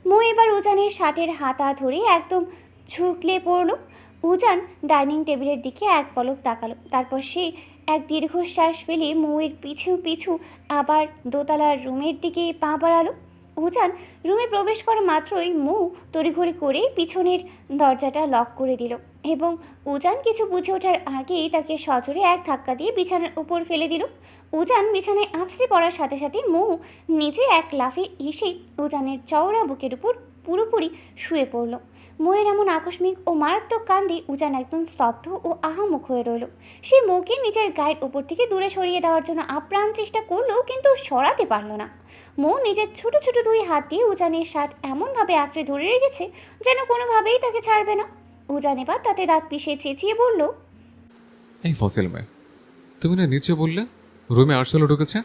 মৌ এবার উজানের শার্টের হাতা ধরে একদম ঝুঁকলে পড়ল। উজান ডাইনিং টেবিলের দিকে এক পলক তাকালো, তারপর সে এক দীর্ঘশ্বাস ফেলে মৌয়ের পিছু পিছু আবার দোতলার রুমের দিকে পা বাড়ালো। উজান রুমে প্রবেশ করা মাত্রই মৌ তড়িঘড়ি করে পিছনের দরজাটা লক করে দিল এবং উজান কিছু বুঝে ওঠার আগেই তাকে সজোরে এক ধাক্কা দিয়ে বিছানার উপর ফেলে দিল। উজান বিছানায় আছড়ে পড়ার সাথে সাথে মৌ নিজে এক লাফে এসে উজানের চওড়া বুকের উপর পুরোপুরি শুয়ে পড়ল। মৌয়ের এমন আকস্মিক ও মারাত্মক কাণ্ডে উজান একদম স্তব্ধ ও আহামুখ হয়ে রইল। সে মৌকে নিজের গায়ের উপর থেকে দূরে সরিয়ে দেওয়ার জন্য আপ্রাণ চেষ্টা করলো, কিন্তু সরাতে পারল না। মৌ নিজের ছোট ছোট দুই হাত দিয়ে উজানের শার্ট এমনভাবে আঁকড়ে ধরে রেখেছে যেন কোনোভাবেই তাকে ছাড়বে না। উজান এবার তাতে দাঁত পিষে চেঁচিয়ে বলল, এই ফসিল মেয়ে, তুমি না নিচে বললে রুমে আরশোলা ঢুকেছে,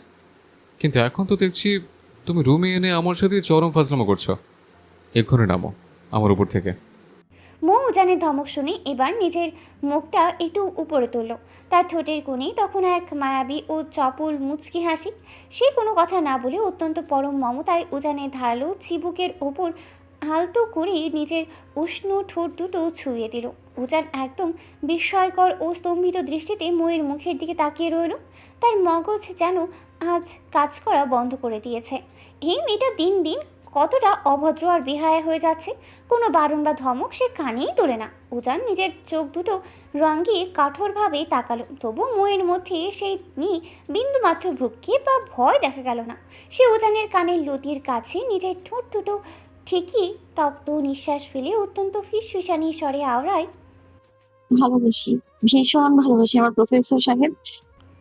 কিন্তু এখন তো দেখছি তুমি রুমে এনে আমার সাথে চরম ফাজলামো করছো। এক্ষুনি নামো আমার উপর থেকে। মৌ উজানের ধমক শুনে এবার নিজের মুখটা একটু উপরে তুলল। তার ঠোঁটের কোণে তখন এক মায়াবী ও চপল মুচকি হাসি। সে কোনো কথা না বলে অত্যন্ত পরম মমতায় উজানের ধারালো চিবুকের ওপর আলতো করে নিজের উষ্ণ ঠোঁট দুটো ছুঁয়ে দিল। উজান একদম বিস্ময়কর ও স্তম্ভিত দৃষ্টিতে মৌয়ের মুখের দিকে তাকিয়ে রইল। তার মগজ যেন আজ কাজ করা বন্ধ করে দিয়েছে। এই মেয়েটা দিন দিন কতটা অভদ্র আর বেহায়া হয়ে যাচ্ছে। কোনো বারণ বা ধমক সে কানেই তোলে না। উজান নিজের চোখ দুটো রাঙিয়ে কাঠোরভাবে তাকালো, তবু মৌয়ের মধ্যে সেই নিয়ে বিন্দুমাত্র ভ্রুক্ষেপ বা ভয় দেখা গেল না। সে উজানের কানের লতির কাছে নিজের ঠোঁট দুটো ঠিকই তপ্ত নিঃশ্বাস ফেলে অত্যন্ত ফিসফিসানি স্বরে আওড়ায়, ভালোবাসি, ভীষণ ভালোবাসি আমার প্রফেসর সাহেব।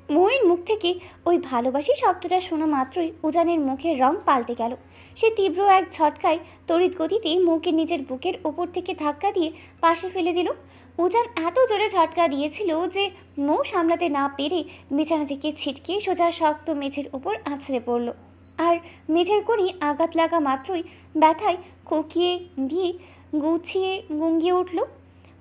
মৌয়ের মুখ থেকে ওই ভালোবাসি শব্দটা শোনা মাত্রই উজানের মুখের রং পাল্টে গেল। সে তীব্র এক ঝটকায় তড়িৎ গতিতে মৌকে নিজের বুকের ওপর থেকে ধাক্কা দিয়ে পাশে ফেলে দিল। উজান এত জোরে ঝটকা দিয়েছিল যে মৌ সামলাতে না পেরে বিছানা থেকে ছিটকে সোজা শক্ত মেঝের উপর আছড়ে পড়ল। আর মেঝের কোণে আঘাত লাগা মাত্রই ব্যথায় খুকিয়ে দিয়ে গুঙ্গিয়ে উঠল।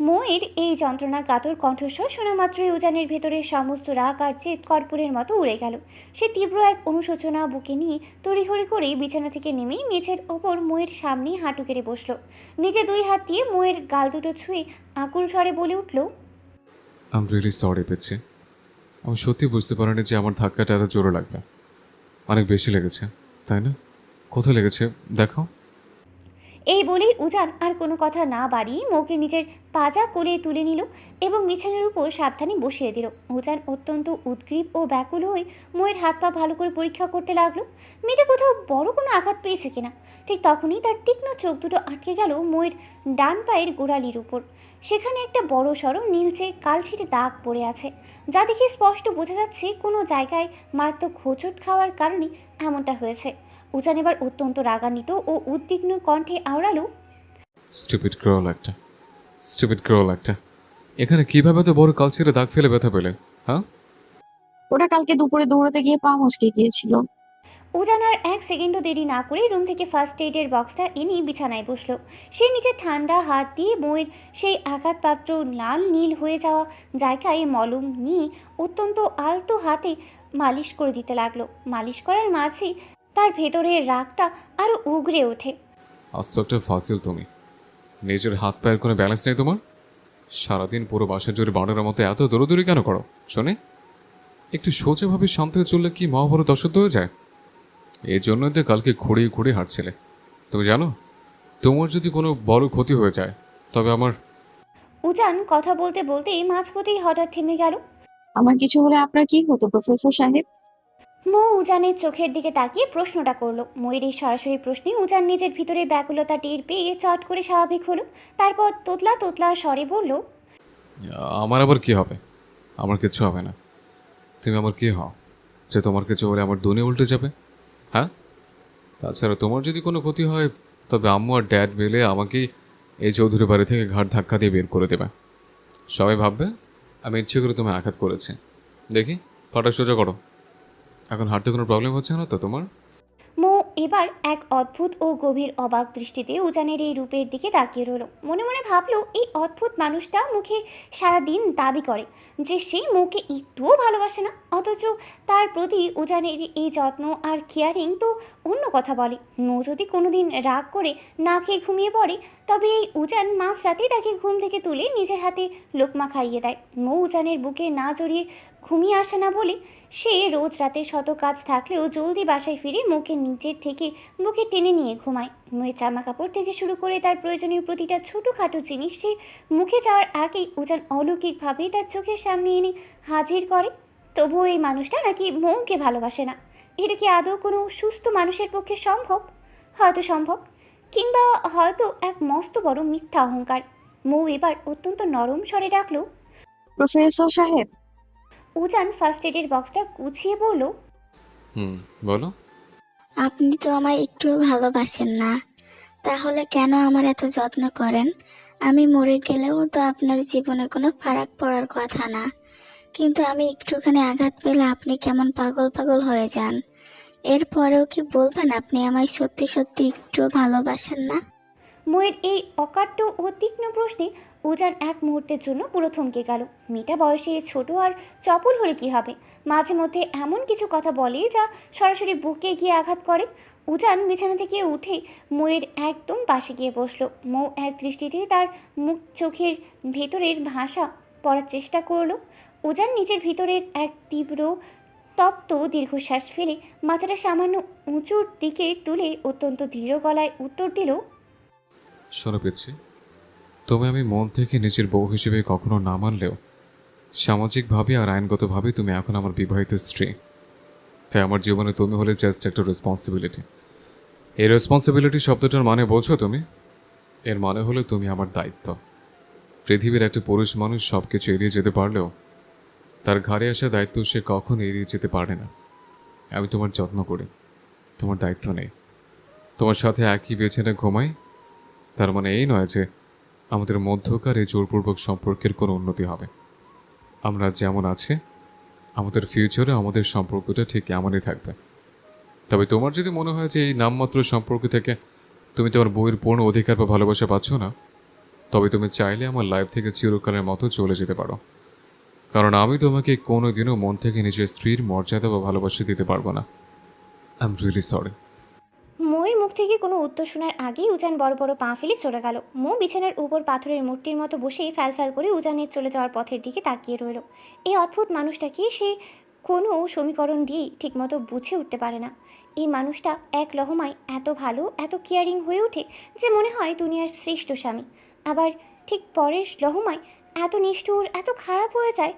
মৌয়ের এই যন্ত্রণা কাতর কণ্ঠস্বর শোনা মাত্রই উজানের ভেতরের সমস্ত রাগ আর জেদ কর্পূরের মতো উড়ে গেল। সে তীব্র এক অনুশোচনা বুকে নিয়ে তড়িঘড়ি করে বিছানা থেকে নেমেই মেঝের ওপর মৌয়ের সামনে হাঁটু কেড়ে বসল। নিজে দুই হাত দিয়ে মৌয়ের গাল দুটো ছুঁয়ে আকুল স্বরে বলে উঠল, আই এম রিয়েলি সরি পেয়েছি। আমি সত্যি বুঝতে পারিনি যে আমার ধাক্কাটা এত জোরে লাগবে। অনেক বেশি লেগেছে, তাই না? কোথায় লেগেছে দেখো। এই বলেই উজান আর কোনো কথা না বাড়িয়ে মৌকে নিজের পাজা কোলে তুলে নিল এবং বিছানার উপর সাবধানে বসিয়ে দিল। উজান অত্যন্ত উদ্গ্রীব ও ব্যাকুল হয়ে মৌয়ের হাত পা ভালো করে পরীক্ষা করতে লাগলো, মেয়েটা কোথাও বড় কোনো আঘাত পেয়েছে কিনা। ঠিক তখনই তার তীক্ষ্ণ চোখ দুটো আটকে গেল মৌয়ের ডান পায়ের গোড়ালির উপর। সেখানে একটা বড় সড়ো নীলচে কালছিটে দাগ পড়ে আছে, যা দেখে স্পষ্ট বোঝা যাচ্ছে কোনো জায়গায় মারাত্মক হোঁচট খাওয়ার কারণে এমনটা হয়েছে। উজান এবার অত্যন্ত রাগান্বিত ও উদ্বিগ্ন কণ্ঠে আওড়ালো, স্টুপিড গার্ল একটা, স্টুপিড গার্ল একটা। এখানে কিভাবে তো বড় কালচিরে দাগ ফেলে ব্যথা পেলে? হ্যাঁ, ওটা কালকে দুপুরে দৌড়াতে গিয়ে পা মচকে গিয়েছিল। উজান আর এক সেকেন্ডও দেরি না করে রুম থেকে ফার্স্ট এইডের বক্সটা এনে বিছানায় বসলো। সে নিজের ঠান্ডা হাত দিয়ে বউয়ের সেই আঘাতপাত্র লাল নীল হয়ে যাওয়া জায়গায় মলম নিয়ে অত্যন্ত আলতো হাতে মালিশ করে দিতে লাগলো। মালিশ করার মাঝেই তার ভেতরের রাগটা আরও উগরে ওঠে। আস্ত একটা ফাসিল তুমি। নিজের হাত পায়ের কোনো ব্যালেন্স নেই তোমার। সারাদিন পুরো বাসা জুড়ে বানরের মতো এত দৌড়দৌড়ি কেন করো শোনে? একটু সোজাভাবে শান্ত হয়ে চললে কি মহাভারত অশুদ্ধ হয়ে যায়? এই জন্যই তো কালকে খুঁড়িয়ে খুঁড়িয়ে হাঁটছিলে। তুমি জানো, তোমার যদি কোনো বড় ক্ষতি হয়ে যায় তবে আমার। উজান কথা বলতে বলতেই মাঝপথেই হঠাৎ থেমে গেল। আমার কিছু হলে আপনার কি হতো প্রফেসর সাহেব? মৌ উজানের চোখের দিকে তাকিয়ে প্রশ্নটা করলো। ময়ের এই সরাসরি প্রশ্নে উজান নিজের ভিতরে ব্যাকুলতা টের পেয়ে চট করে স্বাভাবিক হলো। তারপর তোতলা তোতলা স্বরে বলল, আমার আবার কি হবে? আমার কিছু হবে না। তুমি আমার কি হও যে তোমার কিছু হলে আমার দুনিয়া উল্টে যাবে? হ্যাঁ, তাছাড়া তোমার যদি কোনো ক্ষতি হয় তবে আম্মু আর ড্যাড মিলে আমাকেই এই চৌধুরী বাড়ি থেকে ঘাট ধাক্কা দিয়ে বের করে দেবে। সবাই ভাববে আমি ইচ্ছে করে তুমি আঘাত করেছি। দেখি পাটা সোজা করো। এখন হাঁটতে কোনো প্রবলেম হচ্ছে না তো তোমার? মৌ এবার এক অদ্ভুত ও গভীর অবাক দৃষ্টিতে উজানের এই রূপের দিকে তাকিয়ে রইল। মনে মনে ভাবলো, এই অদ্ভুত মানুষটা মুখে সারাদিন দাবি করে যে সে মৌকে একটুও ভালোবাসে না, অথচ তার প্রতি উজানের এই যত্ন আর কেয়ারিং তো অন্য কথা বলে। মৌ যদি কোনোদিন রাগ করে না খেয়ে ঘুমিয়ে পড়ে, তবে এই উজান মাঝরাতে তাকে ঘুম থেকে তুলে নিজের হাতে লোকমা খাইয়ে দেয়। মৌ উজানের বুকে না জড়িয়ে ঘুমিয়ে আসে না বলে সে রোজ রাতে শত কাজ থাকলেও জলদি বাসায় ফিরে মুখে নিচের থেকে বুকে টেনে নিয়ে ঘুমায়। মেয়ের জামা কাপড় থেকে শুরু করে তার প্রয়োজনীয় প্রতিটা ছোটোখাটো জিনিস সে মুখে যাওয়ার আগেই উজান অলৌকিকভাবেই তার চোখের সামনে এনে হাজির করে। তবুও এই মানুষটা নাকি মৌকে ভালোবাসে না। এটা কি আদৌ কোনো সুস্থ মানুষের পক্ষে সম্ভব? হয়তো সম্ভব, কিংবা হয়তো এক মস্ত বড় মিথ্যা অহংকার। মৌ এবার অত্যন্ত নরম স্বরে ডাকলো। প্রফেসর সাহেব। উজান ফার্স্ট এডের বক্সটা গুছিয়ে বলল, বলো। আপনি তো আমায় একটুও ভালোবাসেন না, তাহলে কেন আমার এত যত্ন করেন? আমি মরে গেলেও তো আপনার জীবনে কোনো ফারাক পড়ার কথা না, কিন্তু আমি একটুখানি আঘাত পেলে আপনি কেমন পাগল পাগল হয়ে যান। এরপরেও কি বলবেন আপনি আমায় সত্যি সত্যি একটুও ভালোবাসেন না? মৌয়ের এই অকাট্য ও তীক্ষ্ণ প্রশ্নে উজান এক মুহূর্তের জন্য পুরো থমকে গেল। মেয়েটা বয়সে ছোট আর চপল হলে কি হবে? মাঝে মধ্যে এমন কিছু কথা বলে যা সরাসরি বুকে গিয়ে আঘাত করে। উজান বিছানা থেকে উঠে মৌয়ের একদম পাশে গিয়ে বসলো। মৌ এক দৃষ্টিতে তার মুখ চোখের ভেতরের ভাষা পড়ার চেষ্টা করলো। উজান নিজের ভিতরের এক তীব্র তপ্ত দীর্ঘশ্বাস ফেলে মাথাটা সামান্য উঁচুর দিকে তুলে অত্যন্ত দৃঢ় গলায় উত্তর দিল, শোনো পিচ্ছি, তুমি আমি মন থেকে নিজের বউ হিসেবে কখনো না মানলেও সামাজিকভাবে আর আইনগতভাবে তুমি এখন আমার বিবাহিত স্ত্রী। তাই আমার জীবনে তুমি হলে জাস্ট একটা রেসপন্সিবিলিটি। এই রেসপন্সিবিলিটি শব্দটার মানে বোঝো তুমি? এর মানে হলো তুমি আমার দায়িত্ব। পৃথিবীর একটা পুরুষ মানুষ সব কিছু এড়িয়ে যেতে পারলেও তার ঘাড়ে আসা দায়িত্ব সে কখনো এড়িয়ে যেতে পারে না। আমি তোমার যত্ন করি, তোমার দায়িত্ব নেই। তোমার সাথে একই বিছানায় ঘুমাই, তার মানে এই নয় যে আমাদের মধ্যকার এই জোরপূর্বক সম্পর্কের কোনো উন্নতি হবে। আমরা যেমন আছে আমাদের ফিউচারে আমাদের সম্পর্কটা ঠিক এমনই থাকবে। তবে তোমার যদি মনে হয় যে এই নামমাত্র সম্পর্ক থেকে তুমি তোমার বইয়ের পূর্ণ অধিকার বা ভালোবাসা পাচ্ছ না, তবে তুমি চাইলে আমার লাইফ থেকে চিরকালের মতো চলে যেতে পারো। কারণ আমি তোমাকে কোনো দিনও মন থেকে নিজের স্ত্রীর মর্যাদা বা ভালোবাসা দিতে পারবো না। I am really sorry. মৌয়ের মুখ থেকে কোনো উত্তর শোনার আগেই উজান বড় বড় পা ফেলে চলে গেল। মৌ বিছানার উপর পাথরের মূর্তির মতো বসেই ফ্যাল করে উজানের চলে যাওয়ার পথের দিকে তাকিয়ে রইল। এই অদ্ভুত মানুষটাকে সে কোনো সমীকরণ দিয়েই ঠিকমতো বুঝে উঠতে পারে না। এই মানুষটা এক লহমায় এত ভালো, এত কেয়ারিং হয়ে ওঠে যে মনে হয় দুনিয়ার শ্রেষ্ঠ স্বামী। আবার ঠিক পরের লহমায় এত নিষ্ঠুর, এত খারাপ হয়ে যায়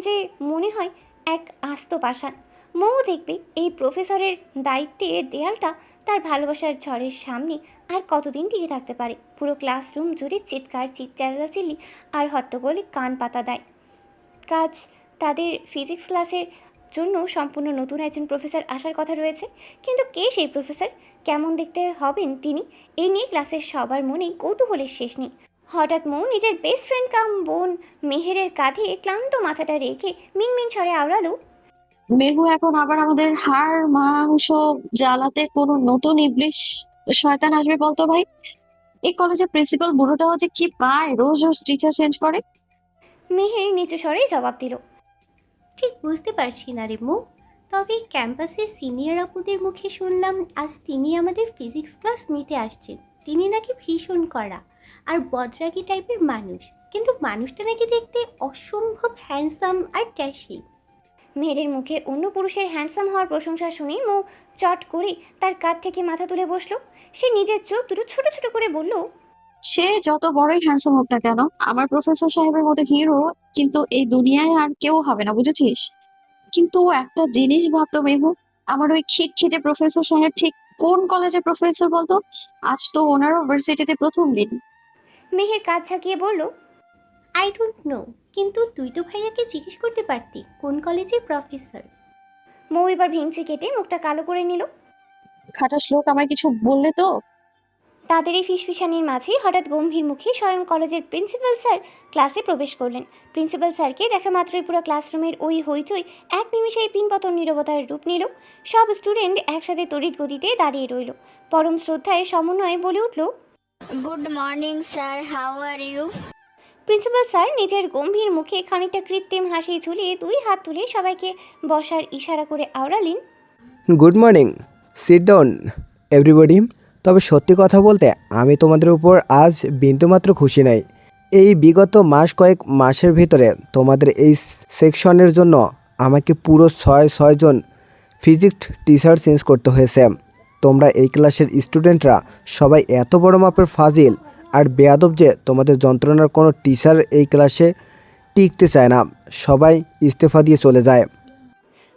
যে মনে হয় এক আস্ত পাষাণ। মৌ দেখবে এই প্রফেসরের দায়িত্বের দেয়ালটা তার ভালোবাসার ঝড়ের সামনে আর কতদিন টিকে থাকতে পারে। পুরো ক্লাসরুম জুড়ে চিৎকার, চিল্লাচিল্লি আর হট্টগোলে কান পাতা দেয়। কাজ তাদের ফিজিক্স ক্লাসের জন্য সম্পূর্ণ নতুন একজন প্রফেসর আসার কথা রয়েছে, কিন্তু কে সেই প্রফেসর, কেমন দেখতে হবেন তিনি, এই নিয়ে ক্লাসের সবার মনেই কৌতূহলের শেষ নেই। হঠাৎ মৌ নিজের বেস্ট ফ্রেন্ড কাম বোন মেহেরের কাঁধে ক্লান্ত মাথাটা রেখে মিনমিন স্বরে আওড়ালো, মেহু এখন আবার আমাদের হাড় মাংস জ্বালাতে কোনো নতুন ইবলিশ শয়তান আসবে বলতো ভাই? এই কলেজের প্রিন্সিপাল বুড়োটাও যে কি পায়, রোজ রোজ টিচার চেঞ্জ করে। মেহের নিচু স্বরে জবাব দিল, ঠিক বুঝতে পারছি না রে মৌ, তবে ক্যাম্পাসের সিনিয়র আপুদের মুখে শুনলাম আজ তিনি আমাদের ফিজিক্স ক্লাস নিতে আসছেন। তিনি নাকি ভীষণ কড়া আর বদরাগী টাইপের মানুষ, কিন্তু মানুষটা নাকি দেখতে অসম্ভব হ্যান্ডসাম আর ট্যাশি। মেহেরের মুখে অন্য পুরুষের হ্যান্ডসাম হওয়ার প্রশংসা শুনে মৌ চট করে তার কাঁধ থেকে মাথা তুলে বসলো। সে নিজের চোখ দুটো ছোট ছোট করে বলল, সে যত বড়ই হ্যান্ডসাম হোক না কেন, আমার প্রফেসর সাহেবের মতো হিরো কিন্তু এই দুনিয়ায় আর কেউ হবে না, বুঝেছিস? কিন্তু একটা জিনিস ভাবতো মেহু, আমার ওই খিটখিটে প্রফেসর সাহেব ঠিক কোন কলেজের প্রফেসর বলতো? আজ তো ওনারও ভার্সিটিতে প্রথম দিন। মেহের কাঁধ ঝাঁকিয়ে বলল, আই ডোন্ট নো, কিন্তু তুই তো ভাইয়াকে জিজ্ঞেস করতে পারতি কোন কলেজের প্রফেসর। মৌ এবার ভেঙচি কেটে মুখটা কালো করে নিল। খাটাস লোক আমায় কিছু বললে তো? তাদের এই ফিসফিসানির মাঝে হঠাৎ গম্ভীর মুখে স্বয়ং কলেজের প্রিন্সিপাল স্যার ক্লাসে প্রবেশ করলেন। প্রিন্সিপাল স্যারকে দেখা মাত্রই পুরো ক্লাসরুমের ওই হইচই এক নিমিষেই পিনপতন নীরবতার রূপ নিল। সব স্টুডেন্ট একসাথে তড়িৎ গতিতে দাঁড়িয়ে রইল। পরম শ্রদ্ধায় সমন্বয়ে বলে উঠল, good morning sir, how are you? Principal sir নিজের গম্ভীর মুখে খানিকটা কৃত্রিম হাসি ঝুলিয়ে দুই হাত তুলে সবাইকে বসার ইশারা করে আওড়ালেন, good morning. Sit down everybody. তবে সত্যি কথা বলতে আমি তোমাদের উপর আজ বিন্দুমাত্র খুশি নই। এই বিগত কয়েক মাসের ভিতরে তোমাদের এই সেকশনের জন্য আমাকে পুরো ছয়জন ফিজিক্স টিচার চেঞ্জ করতে হয়েছে। তোমরা এই ক্লাসের স্টুডেন্টরা সবাই এত বড় মাপের ফাজিল আর বেয়াদব যে তোমাদের যন্ত্রণার কোনো টিচার এই ক্লাসে টিকতে চায় না, সবাই ইস্তফা দিয়ে চলে যায়।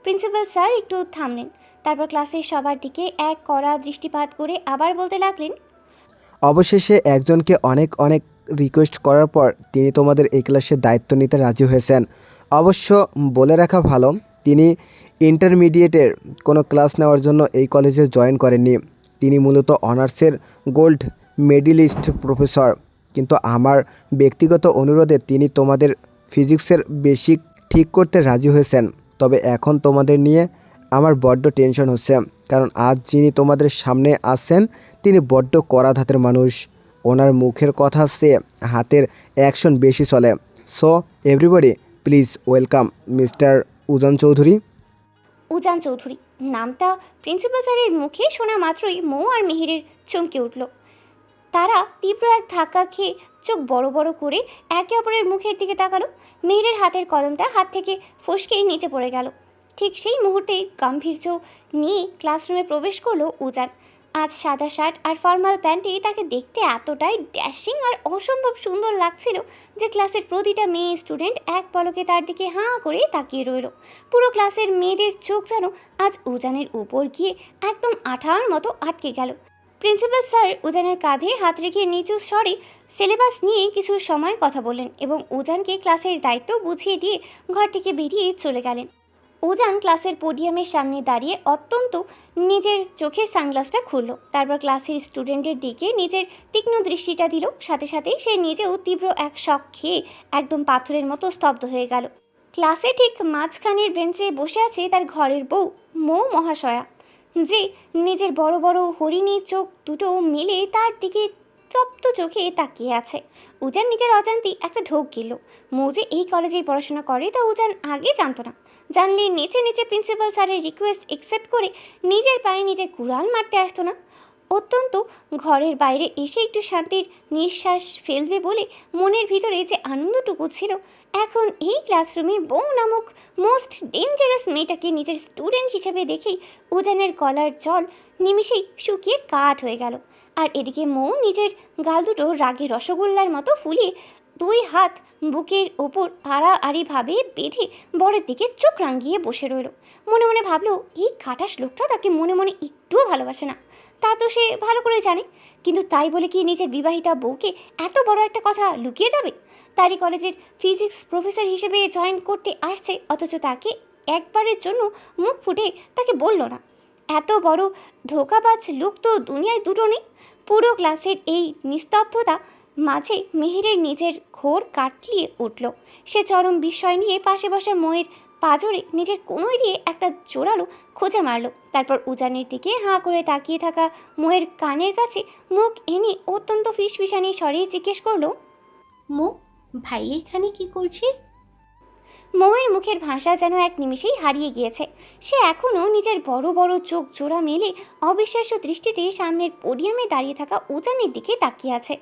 প্রিন্সিপাল স্যার একটু থামলেন, তারপর ক্লাসের সবার দিকে এক কড়া দৃষ্টিপাত করে আবার বলতে লাগলেন, অবশেষে একজনকে অনেক অনেক রিকোয়েস্ট করার পর তিনি তোমাদের এই ক্লাসের দায়িত্ব নিতে রাজি হয়েছেন। অবশ্য বলে রাখা ভালো, তিনি ইন্টারমিডিয়েটের কোনো ক্লাস নেওয়ার জন্য এই কলেজে জয়েন করেননি। তিনি মূলত অনার্সের গোল্ড মেডেলিস্ট প্রফেসর। কিন্তু আমার ব্যক্তিগত অনুরোধে তিনি তোমাদের ফিজিক্সের বেসিক ঠিক করতে রাজি হয়েছেন। তবে এখন তোমাদের নিয়ে আমার বড্ড টেনশন হচ্ছে, কারণ আজ যিনি তোমাদের সামনে আসছেন তিনি বড্ড কড়া ধাতের মানুষ। ওনার মুখের কথা চেয়ে হাতের অ্যাকশন বেশি চলে। So everybody please welcome mister Ujan Chowdhury. Ujan Chowdhury নামটা প্রিন্সিপাল স্যারের মুখে শোনা মাত্রই মৌ আর মিহিরের চমকে উঠল। তারা তীব্র এক ধাক্কা খেয়ে চোখ বড় বড় করে একে অপরের মুখের দিকে তাকালো। মিহিরের হাতের কলমটা হাত থেকে ফসকেই নিচে পড়ে গেল। ঠিক সেই মুহূর্তেই গাম্ভীর্য নিয়ে ক্লাসরুমে প্রবেশ করলো উজান। আজ সাদা শার্ট আর ফর্মাল প্যান্টে তাকে দেখতে এতটাই ড্যাশিং আর অসম্ভব সুন্দর লাগছিল যে ক্লাসের প্রতিটা মেয়ে স্টুডেন্ট এক পলকে তার দিকে হাঁ করে তাকিয়ে রইল। পুরো ক্লাসের মেয়েদের চোখ যেন আজ উজানের উপর গিয়ে একদম আঠার মতো আটকে গেল। প্রিন্সিপাল স্যার উজানের কাঁধে হাত রেখে নিচু স্বরে সিলেবাস নিয়ে কিছু সময় কথা বললেন এবং উজানকে ক্লাসের দায়িত্ব বুঝিয়ে দিয়ে ঘর থেকে বেরিয়ে চলে গেলেন। উজান ক্লাসের পোডিয়ামের সামনে দাঁড়িয়ে অত্যন্ত নিজের চোখের সানগ্লাসটা খুলল, তারপর ক্লাসের স্টুডেন্টের দিকে নিজের তীক্ষ্ণ দৃষ্টিটা দিল। সাথে সাথে সে নিজেও তীব্র এক শক খেয়ে একদম পাথরের মতো স্তব্ধ হয়ে গেল। ক্লাসে ঠিক মাঝখানের বেঞ্চে বসে আছে তার ঘরের বউ মৌ মহাশয়া, যে নিজের বড় বড় হরিণী চোখ দুটো মিলে তার দিকে তপ্ত চোখে তাকিয়ে আছে। উজান নিজের অজান্তি একটা ঢোক গেল। মৌ যে এই কলেজেই পড়াশোনা করে তা উজান আগে জানতো না। জানলে নেচে নেচে প্রিন্সিপাল স্যারের রিকোয়েস্ট অ্যাকসেপ্ট করে নিজের পায়ে নিজে কুড়াল মারতে আসতো না। অত্যন্ত ঘরের বাইরে এসে একটু শান্তির নিঃশ্বাস ফেলবে বলে মনের ভিতরে যে আনন্দটুকু ছিল, এখন এই ক্লাসরুমে বউ নামক মোস্ট ডেঞ্জারাস মেয়েটাকে নিজের স্টুডেন্ট হিসেবে দেখেই উজানের গলার জল নিমিষেই শুকিয়ে কাঠ হয়ে গেল। আর এদিকে মৌ নিজের গাল দুটো রাগে রসগোল্লার মতো ফুলিয়ে দুই হাত বুকের ওপর আড়াআড়িভাবে বেঁধে বরের দিকে চোখ রাঙিয়ে বসে রইল। মনে মনে ভাবলো এই খাটাস লোকটা তাকে মনে মনে একটুও ভালোবাসে না, তা তো সে ভালো করে জানে। কিন্তু তাই বলে কি নিজের বিবাহিতা বউকে এত বড় একটা কথা লুকিয়ে যাবে? তারই কলেজের ফিজিক্স প্রফেসর হিসেবে জয়েন করতে আসছে, অথচ তাকে একবারের জন্য মুখ ফুটে তাকে বলল না। এত বড় ধোঁকাবাজ লোক তো দুনিয়ায় দুটো নেই। পুরো ক্লাসের এই নিস্তব্ধতা মাঝে মিহিরের নিজের ঘোর কাটলিয়ে উঠল। সে চরম বিস্ময় নিয়ে পাশে বসা ময়ের পাঁজরে নিজের কোনোই দিয়ে একটা জোরালো খোঁচা মারল। তারপর উজানের দিকে হাঁ করে তাকিয়ে থাকা ময়ের কানের কাছে মুখ এনে অত্যন্ত ফিসফিসানি স্বরে জিজ্ঞেস করলো, মো, ভাই এখানে কি করছে? মৌয়ের মুখের ভাষা যেন এক নিমিষেই হারিয়ে গিয়েছে। সে এখনও নিজের বড় বড় চোখ জোড়া মেলে অবিশ্বাস্য দৃষ্টিতে সামনের পোডিয়ামে দাঁড়িয়ে থাকা উজানের দিকে তাকিয়ে আছে।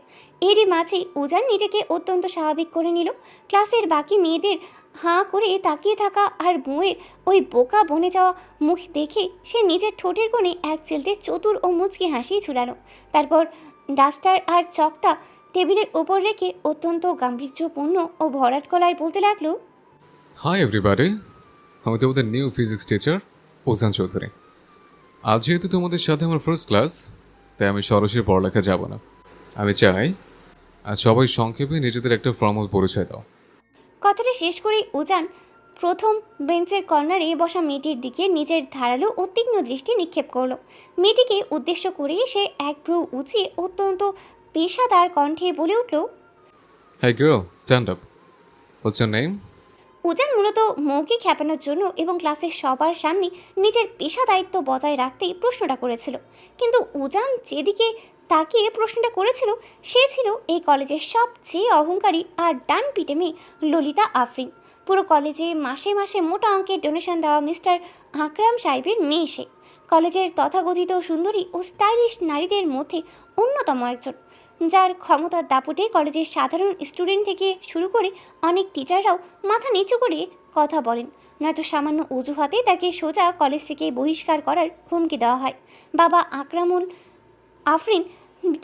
এরই মাঝে উজান নিজেকে অত্যন্ত স্বাভাবিক করে নিল। ক্লাসের বাকি মেয়েদের হাঁ করে তাকিয়ে থাকা আর মৌয়ের ওই বোকা বনে যাওয়া মুখ দেখে সে নিজের ঠোঁটের কোণে এক চেলতে চতুর ও মুচকি হাসি ঝুলালো। তারপর ডাস্টার আর চকটা টেবিলের ওপর রেখে অত্যন্ত গাম্ভীর্যপূর্ণ ও ভরাট গলায় বলতে লাগলো, হাই এভরিবাডি, আমি তোমাদের নিউ ফিজিক্স টিচার উজান চৌধুরী। আজ যেহেতু তোমাদের সাথে আমার ফার্স্ট ক্লাস, তাই আমি সরাসরি পড়ালেখা যাব না। আমি চাই আজ সবাই সংক্ষেপে নিজেদের একটা ফর্মাল পরিচয় দাও। কথাটা শেষ করে উজান প্রথম বেঞ্চের কর্নারে বসা মেয়েটির দিকে নিজের ধারালো ও তীক্ষ্ণ দৃষ্টি নিক্ষেপ করলো। মেয়েটিকে উদ্দেশ্য করে সে এক ভ্রু উঁচিয়ে অত্যন্ত পেশাদার কণ্ঠে বলে উঠল, hi girl, stand up. What's your name? Ujan মূলত মৌকে খেপানোর জন্য এবং ক্লাসের সবার সামনে নিজের পেশা দায়িত্ব বজায় রাখতেই প্রশ্নটা করেছিল। কিন্তু উজান যেদিকে তাকিয়ে প্রশ্নটা করেছিল সে ছিল এই কলেজের সবচেয়ে অহংকারী আর ডান পিটে মেয়ে ললিতা আফরিন। পুরো কলেজে মাসে মাসে মোটা অঙ্কের ডোনেশন দেওয়া মিস্টার আকরাম সাহেবের মেয়ে সে। কলেজের তথাকথিত সুন্দরী ও স্টাইলিশ নারীদের মধ্যে অন্যতম একজন, যার ক্ষমতার দাপটে কলেজের সাধারণ স্টুডেন্ট থেকে শুরু করে অনেক টিচাররাও মাথা নিচু করে কথা বলেন, নয়তো সামান্য অজুহাতে তাকে সোজা কলেজ থেকে বহিষ্কার করার হুমকি দেওয়া হয়। বাবা আকরামুল আফরিন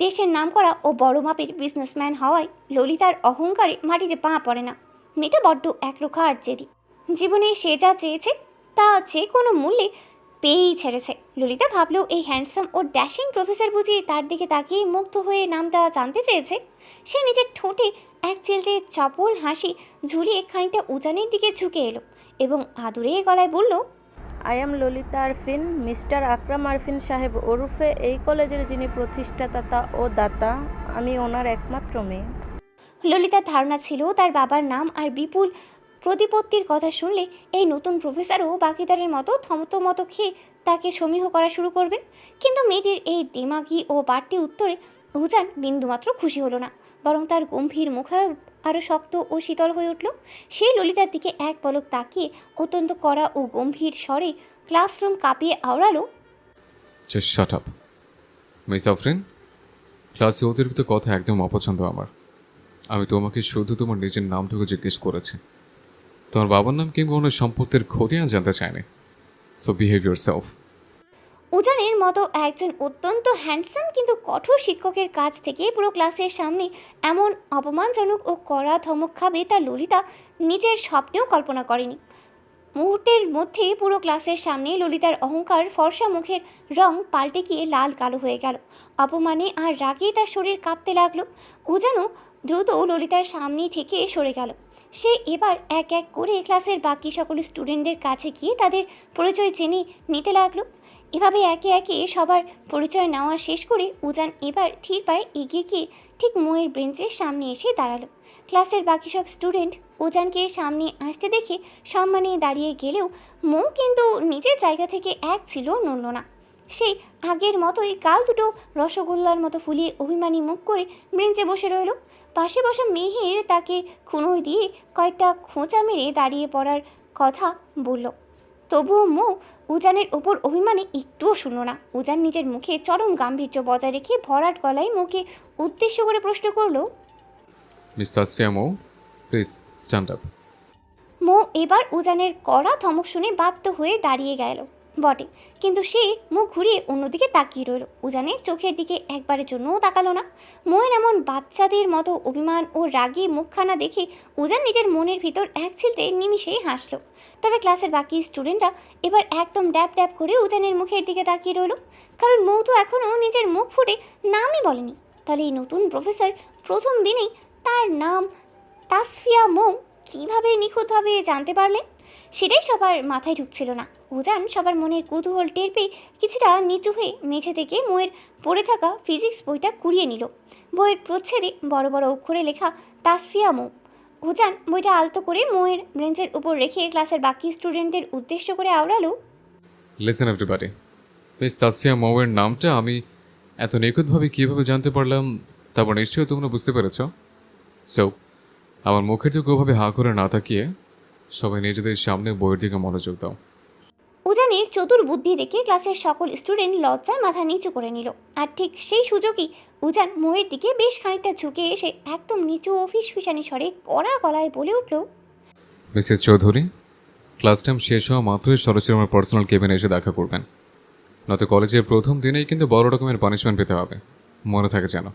দেশের নামকরা ও বড় মাপের বিজনেসম্যান হওয়ায় ললিতার অহংকারে মাটিতে পা পড়ে না। মেয়েটা বড্ড একরোখা আর জেদি। জীবনে সে যা চেয়েছে তা যে কোনো মূল্যে পেয়েই ছেড়েছে। ললিতা ভাবলেও এই হ্যান্ডসাম ও ড্যাশিং প্রফেসর বুঝি তার দিকে তাকিয়ে মুগ্ধ হয়ে নামটা জানতে চেয়েছে। সে নিজের ঠোঁটে এক চিলতে চপল হাসি ঝুলিয়ে খানিকটা উজানের দিকে ঝুঁকে এলো এবং আদুরে গলায় বলল, I am Lalita Arfin, mister Akram Arfin সাহেব ওরফে এই কলেজের যিনি প্রতিষ্ঠাতা ও দাতা, আমি ওনার একমাত্র মেয়ে। ললিতার ধারণা ছিল তার বাবার নাম আর বিপুল প্রতিপত্তির কথা শুনলে এই নতুন প্রফেসরও বাকিদারের মতো থমতো খেয়ে তাকে সমীহ করা শুরু করবেন। কিন্তু মেয়েটির এই দিমাগি ও বাড়তি উত্তরে উজান বিন্দুমাত্র খুশি হলো না, বরং তার গম্ভীর মুখায়ব আরও শক্ত ও শীতল হয়ে উঠল। সে ললিতার দিকে এক পলক তাকিয়ে অত্যন্ত কড়া ও গম্ভীর স্বরে ক্লাসরুম কাঁপিয়ে আওড়ালো, just shut up miss Afrin. ক্লাসে অতিরিক্ত কথা একদম অপছন্দ আমার। আমি তোমাকে শুধু তোমার নিজের নামটুকু জিজ্ঞেস করেছি, তোমার বাবার নাম কিংবা ওনার সম্পত্তির খতিয়ান জানতে চাইনি। So behave yourself. উজানের মতো একজন অত্যন্ত হ্যান্ডসাম কিন্তু কঠোর শিক্ষকের কাছ থেকে পুরো ক্লাসের সামনে এমন অপমানজনক ও কড়া ধমক খাবে তা ললিতা নিজের স্বপ্নেও কল্পনা করেনি। মুহূর্তের মধ্যে পুরো ক্লাসের সামনে ললিতার অহংকার ফর্সা মুখের রং পাল্টে গিয়ে লাল কালো হয়ে গেল। অপমানে আর রাগে তার শরীর কাঁপতে লাগলো। উজানও দ্রুত ললিতার সামনে থেকে সরে গেল। সে এবার এক এক করে ক্লাসের বাকি সকল স্টুডেন্টদের কাছে গিয়ে তাদের পরিচয় জেনে নিতে লাগলো। এভাবে একে একে সবার পরিচয় নেওয়া শেষ করে উজান এবার ধীর পায়ে এগিয়ে গিয়ে ঠিক মোয়ের বেঞ্চের সামনে এসে দাঁড়ালো। ক্লাসের বাকি সব স্টুডেন্ট উজানকে সামনে আসতে দেখে সম্মানে দাঁড়িয়ে গেলেও মৌ কিন্তু নিজের জায়গা থেকে এক ছিল, নড়ল না। সেই আগের মতোই গাল দুটো রসগোল্লার মতো ফুলিয়ে অভিমানী মুখ করে বেঞ্চে বসে রইল। পাশে বসা মেহের তাকে খুনোই দিয়ে কয়েকটা খোঁচা মেরে দাঁড়িয়ে পড়ার কথা বলল। তবুও মৌ উজানের ওপর অভিমানে একটুও শুনল না। উজান নিজের মুখে চরম গাম্ভীর্য বজায় রেখে ভরাট গলায় মুখে উদ্দেশ্য করে প্রশ্ন করলো, miss Tasfia Mou, please stand up. Mou এবার উজানের কড়া ধমক শুনে বাধ্য হয়ে দাঁড়িয়ে গেল বটে, কিন্তু সে মুখ ঘুরিয়ে অন্যদিকে তাকিয়ে রইল। উজানের চোখের দিকে একবারের জন্যও তাকালো না। মৌয়ের এমন বাচ্চাদের মতো অভিমান ও রাগী মুখখানা দেখে উজান নিজের মনের ভিতর এক ছিলতে নিমিষেই হাসল। তবে ক্লাসের বাকি স্টুডেন্টরা এবার একদম ড্যাব ড্যাব করে উজানের মুখের দিকে তাকিয়ে রইল, কারণ মৌ তো এখনও নিজের মুখ ফুটে নামই বলেনি। তাহলে এই নতুন প্রফেসর প্রথম দিনেই তার নাম তাসফিয়া মৌ কীভাবে নিখুঁতভাবে জানতে পারলেন, সেটাই সবার মাথায় ঢুকছিল না। উজান সবার মনের কৌতূহল টের পেয়ে কিছুটা নিচু হয়ে মেঝে থেকে মোয়ের পড়ে থাকা ফিজিক্স বইটা কুড়িয়ে নিল। বইয়ের প্রচ্ছেদে বড় বড় অক্ষরে লেখা তাসফিয়া মৌ। উজান বইটা আলতো করে মোয়ের বেঞ্চের উপর রেখে ক্লাসের বাকি স্টুডেন্টদের উদ্দেশ্য করে আওড়ালো, লিসেন এভরিবডি, মিস তাসফিয়া মৌয়ের নামটা আমি এত নিখুঁতভাবে কীভাবে জানতে পারলাম তারপর নিশ্চয়ই তোমরা বুঝতে পেরেছ। সো আমার মুখের দিকে ওভাবে হাঁ করে না তাকিয়ে সবাই নিজেদের সামনে বইয়ের দিকে মনোযোগ দাও। উজানের চতুর বুদ্ধি দেখে ক্লাসের সকল স্টুডেন্ট লজ্জায় মাথা নিচু করে নিল। আর ঠিক সেই সুযোগই উজান মোয়ের দিকে বেশ খানিকটা ঝুঁকে এসে একদম নিচু ও ফিসফিসানি স্বরে কড়া গলায় বলে উঠল, মিসেস চৌধুরী, ক্লাস টাইম শেষ হওয়া মাত্রই সরাসরি আমার পার্সোনাল কেবিনে এসে দেখা করবেন, নয়তো কলেজের প্রথম দিনেই কিন্তু বড় রকমের পানিশমেন্ট পেতে হবে, মনে থাকে যেন।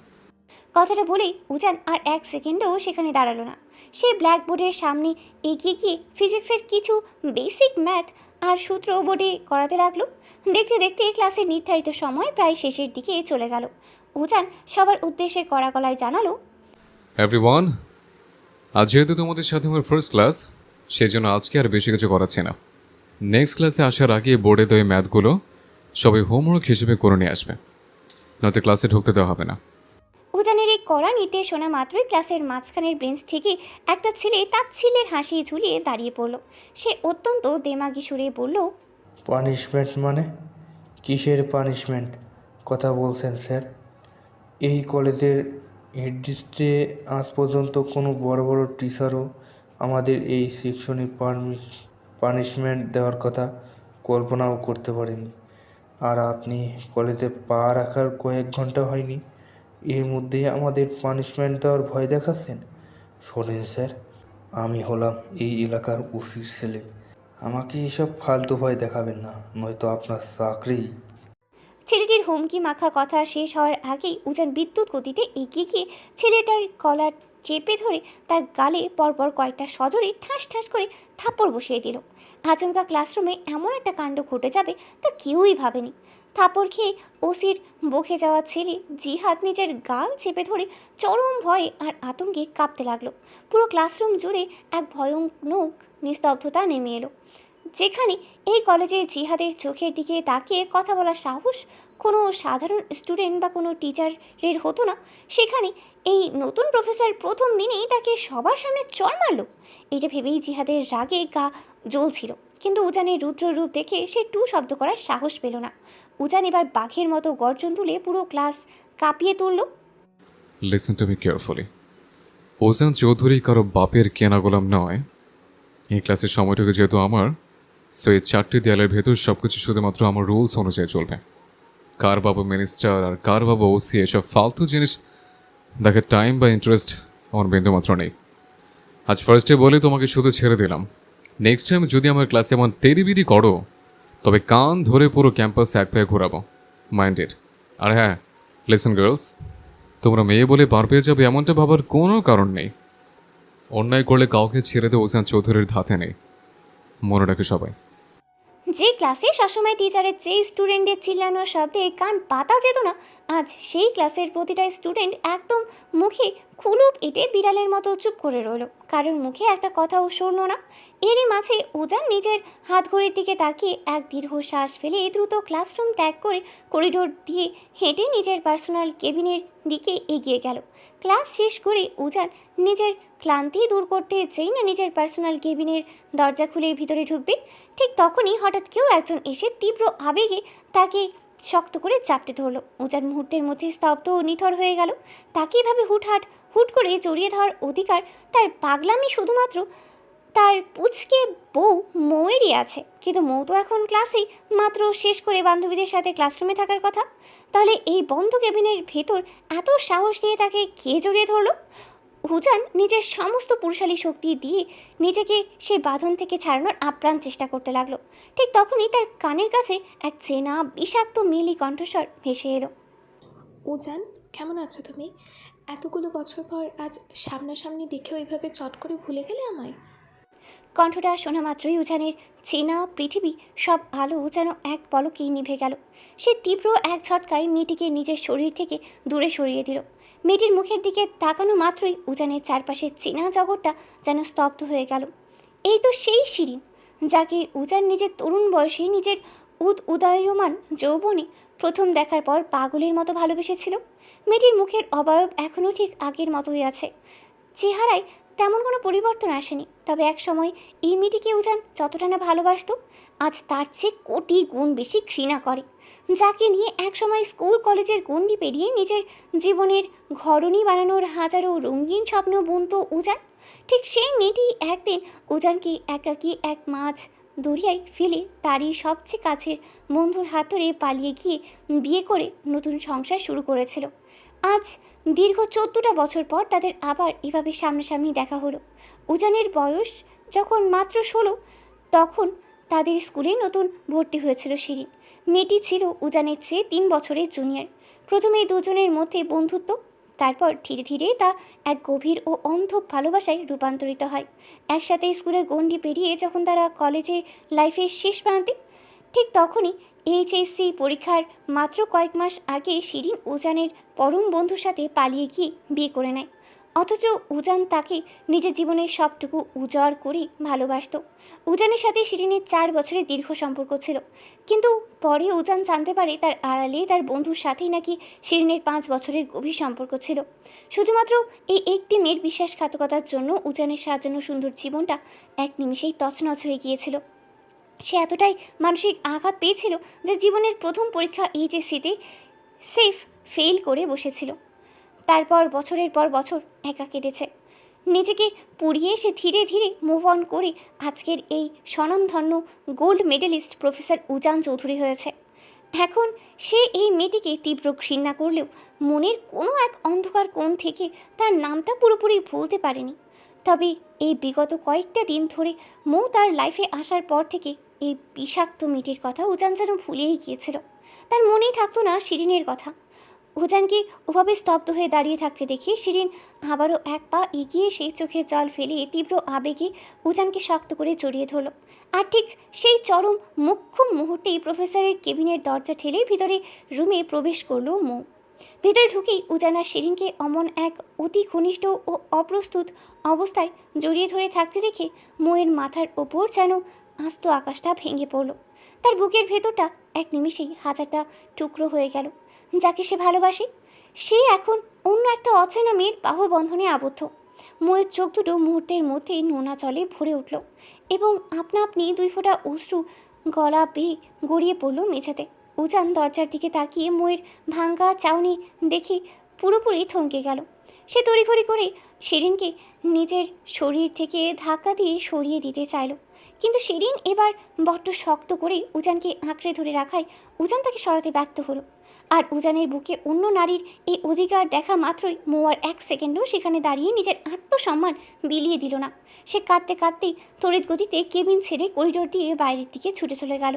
কথাটা বলেই উজান আর এক সেকেন্ডও সেখানে দাঁড়ালো না। সে ব্ল্যাকবোর্ডের সামনে এগিয়ে গিয়ে ফিজিক্সের কিছু বেসিক ম্যাথ আর সূত্র বোর্ডে করাতে লাগলো। দেখতে দেখতে ক্লাসের নির্ধারিত সময় প্রায় শেষের দিকে চলে গেল। উজান সবার উদ্দেশ্যে কড়া গলায় জানালো, এভরিওয়ান, আজ যেহেতু তোমাদের সাথে আমার ফার্স্ট ক্লাস, সেই জন্য আজকে আর বেশি কিছু করাচ্ছি না। নেক্সট ক্লাসে আসার আগে বোর্ডে দেওয়া ম্যাথগুলো সবাই হোমওয়ার্ক হিসেবে করে নিয়ে আসবে, নয়তো ক্লাসে ঢুকতে দেওয়া হবে না। উজানের এই কড়া নির্দেশ শোনা মাত্রই ক্লাসের মাঝখানের বেঞ্চ থেকে একটা ছেলে তাচ্ছিল্যের হাসি ঝুলিয়ে দাঁড়িয়ে পড়ল। সে অত্যন্ত দেমাগি সুরে বলল, পানিশমেন্ট মানে? কিসের পানিশমেন্ট কথা বলছেন স্যার? এই কলেজের হেডমিস্ট্রে আজ পর্যন্ত কোনো বড় বড় টিচারও আমাদের এই সেকশনে পানিশমেন্ট দেওয়ার কথা কল্পনাও করতে পারেনি। আর আপনি কলেজে পা রাখার কয়েক ঘন্টা হয়নি, এর মধ্যেই আমাদের পানিশমেন্ট দেওয়ার ভয় দেখাচ্ছেন। শোনেন স্যার, আমি হলাম এই এলাকার ওসির ছেলে। আমাকে এসব ফালতু ভয় দেখাবেন না, নয়তো আপনার চাকরি। ছেলেটির হুমকি মাখা কথা শেষ হওয়ার আগেই উজান বিদ্যুৎ গতিতে এগিয়ে গিয়ে ছেলেটার কলার চেপে ধরে তার গালে পরপর কয়েকটা সজোরে ঠাস ঠাস করে থাপ্পড় বসিয়ে দিল। আচমকা ক্লাসরুমে এমন একটা কাণ্ড ঘটে যাবে তা কেউই ভাবেনি। থাপ্পড় খেয়ে ওসির বকে যাওয়া ছেলে জিহাদ নিজের গাল চেপে ধরে চরম ভয়ে আর আতঙ্কে কাঁপতে লাগলো। পুরো ক্লাসরুম জুড়ে এক ভয়ানক নিস্তব্ধতা নেমে এলো। যেখানে এই কলেজে জিহাদের চোখের দিকে তাকিয়ে কথা বলার সাহস কোনো সাধারণ স্টুডেন্ট বা কোনো টিচারের হতো না, সেখানে এই নতুন প্রফেসর প্রথম দিনেই তাকে সবার সামনে চড় মারল। এটা ভেবেই জিহাদের রাগে গা জ্বলছিল, কিন্তু উজানের রুদ্র রূপ দেখে সে টু শব্দ করার সাহস পেল না। উজান এবার বাঘের মতো গর্জন তুলে পুরো ক্লাস কাঁপিয়ে তুলল। Listen to me carefully. Ujan Chowdhury কারো বাপের কেনা গোলাম নয়। এই ক্লাসের সময়টুকু যেহেতু আমার, সো এই 4টি দেয়ালের ভেতর সব কিছু শুধুমাত্র আমার রুলস অনুযায়ী চলবে। কার বাবা মিনিস্টার আর কার বাবা ওসি এসব ফালতু জিনিস দেখার টাইম বা ইন্টারেস্ট আমার বিন্দুমাত্র নেই। আজ ফার্স্টে বলে তোমাকে শুধু ছেড়ে দিলাম। নেক্সট টাইম যদি আমার ক্লাসে এমন তেরিবিরি করো, তবে কান ধরে পুরো ক্যাম্পাস এক পায়ে ঘোরাবো। মাইন্ডেড। আর হ্যাঁ, লিসেন গার্লস, তোমরা মেয়ে বলে পার পেয়ে যাবে এমনটা ভাবার কোনো কারণ নেই। অন্যায় করলে কাউকে ছেড়ে দেওয়া ওজান চৌধুরীর ধাতে নেই, মনে রাখে সবাই। যে ক্লাসে সবসময় টিচারের যে স্টুডেন্টদের চিল্লানোর শব্দে কান পাতা যেত না, আজ সেই ক্লাসের প্রতিটা স্টুডেন্ট একদম মুখে কুলুপ এঁটে বিড়ালের মতো চুপ করে রইল, কারণ মুখে একটা কথাও শুনল না। এরই মাঝে উজান নিজের হাত ঘড়ির দিকে তাকিয়ে এক দীর্ঘ শ্বাস ফেলে দ্রুত ক্লাসরুম ত্যাগ করে করিডোর দিয়ে হেঁটে নিজের পার্সোনাল কেবিনের দিকে এগিয়ে গেল। ক্লাস শেষ করে উজান নিজের ক্লান্তি দূর করতে যেই না নিজের পার্সোনাল কেবিনের দরজা খুলে ভিতরে ঢুকবে, ঠিক তখনই হঠাৎ কেউ একজন এসে তীব্র আবেগে তাকে শক্ত করে চাপটে ধরল। উজান মুহূর্তের মধ্যে স্তব্ধ ও নিথর হয়ে গেল। তাকে এভাবে হুট করে জড়িয়ে ধরার অধিকার তার পাগলামি শুধুমাত্র তার পুচকে বউ মৌয়েরই আছে, কিন্তু মৌ তো এখন ক্লাসেই মাত্র শেষ করে বান্ধবীদের সাথে ক্লাসরুমে থাকার কথা। তাহলে এই বন্ধ কেবিনের ভেতর এত সাহস নিয়ে তাকে কে জড়িয়ে ধরল? উজান নিজের সমস্ত পুরুষালী শক্তি দিয়ে নিজেকে সেই বাঁধন থেকে ছাড়ানোর আপ্রাণ চেষ্টা করতে লাগলো। ঠিক তখনই তার কানের কাছে এক চেনা বিষাক্ত মেলি কণ্ঠস্বর ভেসে এলো। উজান, কেমন আছো তুমি? এতগুলো বছর পর আজ সামনাসামনি দেখে ওইভাবে চট করে ভুলে গেলে আমায়? কণ্ঠটা শোনা মাত্রই উজানের চেনা পৃথিবী সব আলো যেন এক পলকেই নিভে গেল। সে তীব্র এক ঝটকায় মেয়েটিকে নিজের শরীর থেকে দূরে সরিয়ে দিল। মেয়েটির মুখের দিকে তাকানো মাত্রই উজানের চারপাশের চেনা জগৎটা যেন স্তব্ধ হয়ে গেল। এই তো সেই শিরিন, যাকে উজান নিজের তরুণ বয়সে নিজের উদয়মান যৌবনে প্রথম দেখার পর পাগলের মতো ভালোবেসেছিল। মেয়েটির মুখের অবয়ব এখনও ঠিক আগের মতোই আছে, চেহারায় তেমন কোনো পরিবর্তন আসেনি। তবে এক সময় এই মেয়েটিকে উজান যতটা না ভালোবাসত, আজ তার চেয়ে কোটি গুণ বেশি ঘৃণা করে। যাকে নিয়ে এক সময় স্কুল কলেজের গণ্ডি পেরিয়ে নিজের জীবনের ঘরণী বানানোর হাজারো রঙিন স্বপ্ন বুনত উজান, ঠিক সেই মেয়েটি একদিন উজানকে একাকী এক মাছ দরিয়ায় ফেলে তারই সবচেয়ে কাছের বন্ধুর হাত ধরে পালিয়ে গিয়ে বিয়ে করে নতুন সংসার শুরু করেছিল। আজ দীর্ঘ 14টা বছর পর তাদের আবার এভাবে সামনাসামনি দেখা হলো। উজানের বয়স যখন মাত্র 16, তখন তাদের স্কুলে নতুন ভর্তি হয়েছিল শিরিন। মেয়েটি ছিল উজানের চেয়ে 3 বছরের জুনিয়র। প্রথমে দুজনের মধ্যে বন্ধুত্ব, তারপর ধীরে ধীরে তা এক গভীর ও অন্ধ ভালোবাসায় রূপান্তরিত হয়। একসাথে স্কুলের গণ্ডি পেরিয়ে যখন তারা কলেজের লাইফের শেষ প্রান্তে, ঠিক তখনই এইচএসসি পরীক্ষার মাত্র কয়েক মাস আগে শিরিন উজানের পরম বন্ধুর সাথে পালিয়ে গিয়ে বিয়ে করে নেয়। অথচ উজান তাকে নিজের জীবনের সবটুকু উজাড় করে ভালোবাসত। উজানের সাথে শিরিনের 4 বছরের দীর্ঘ সম্পর্ক ছিল, কিন্তু পরে উজান জানতে পারে তার আড়ালে তার বন্ধুর সাথেই নাকি শিরিনের 5 বছরের গভীর সম্পর্ক ছিল। শুধুমাত্র এই একটি মেয়ের বিশ্বাসঘাতকতার জন্য উজানের সাজানো সুন্দর জীবনটা এক নিমিষেই তছনছ হয়ে গিয়েছিল। সে এতটাই মানসিক আঘাত পেয়েছিল যে জীবনের প্রথম পরীক্ষা এইচএসসিতে সেফ ফেল করে বসেছিল। তারপর বছরের পর বছর একা কেটেছে। নিজেকে পুড়িয়ে সে ধীরে ধীরে মুভ অন করে আজকের এই স্বনামধন্য গোল্ড মেডেলিস্ট প্রফেসর উজান চৌধুরী হয়েছে। এখন সে এই মেয়েটিকে তীব্র ঘৃণা করলেও মনের কোনো এক অন্ধকার কোণ থেকে তার নামটা পুরোপুরি ভুলতে পারেনি। তবে এই বিগত কয়েকটা দিন ধরে মৌ তার লাইফে আসার পর থেকে এই বিষাক্ত মেয়েটির কথা উজান যেন ভুলেই গিয়েছিল। তার মনেই থাকতো না শিরিনের কথা। উজানকে ওভাবে স্তব্ধ হয়ে দাঁড়িয়ে থাকতে দেখে শিরিন আবারও এক পা এগিয়ে এসে চোখে জল ফেলে তীব্র আবেগে উজানকে শক্ত করে জড়িয়ে ধরল। আর ঠিক সেই চরম মুখ্যম মুহূর্তেই প্রফেসরের কেবিনের দরজা ঠেলে ভিতরে রুমে প্রবেশ করল মৌ। ভেতরে ঢুকেই উজান আর শিরিনকে অমন এক অতি ঘনিষ্ঠ ও অপ্রস্তুত অবস্থায় জড়িয়ে ধরে থাকতে দেখে মৌয়ের মাথার ওপর যেন আস্ত আকাশটা ভেঙে পড়ল। তার বুকের ভেতরটা এক নিমিষেই হাজারটা টুকরো হয়ে গেল। যাকে সে ভালোবাসে সে এখন অন্য একটা অচেনা মেয়ের বাহুবন্ধনে আবদ্ধ। ময়ের চোখ দুটো মুহূর্তের মধ্যেই নোনা জলে ভরে উঠল এবং আপনা আপনি দুই ফোঁটা অশ্রু গলা বেয়ে গড়িয়ে পড়ল মেঝেতে। উজান দরজার দিকে তাকিয়ে ময়ের ভাঙ্গা চাউনি দেখে পুরোপুরি থমকে গেল। সে তড়িঘড়ি করে শিরিনকে নিজের শরীর থেকে ধাক্কা দিয়ে সরিয়ে দিতে চাইল, কিন্তু শিরিন এবার বড্ড শক্ত করে উজানকে আঁকড়ে ধরে রাখায় উজান তাকে সরাতে ব্যর্থ হলো। আর উজানের বুকে অন্য নারীর এই অধিকার দেখা মাত্রই মৌয়ার এক সেকেন্ডও সেখানে দাঁড়িয়ে নিজের আত্মসম্মান বিলিয়ে দিল না। সে কাঁদতে কাঁদতেই তড়িৎ গতিতে কেবিন ছেড়ে করিডোর দিয়ে বাইরের দিকে ছুটে চলে গেল।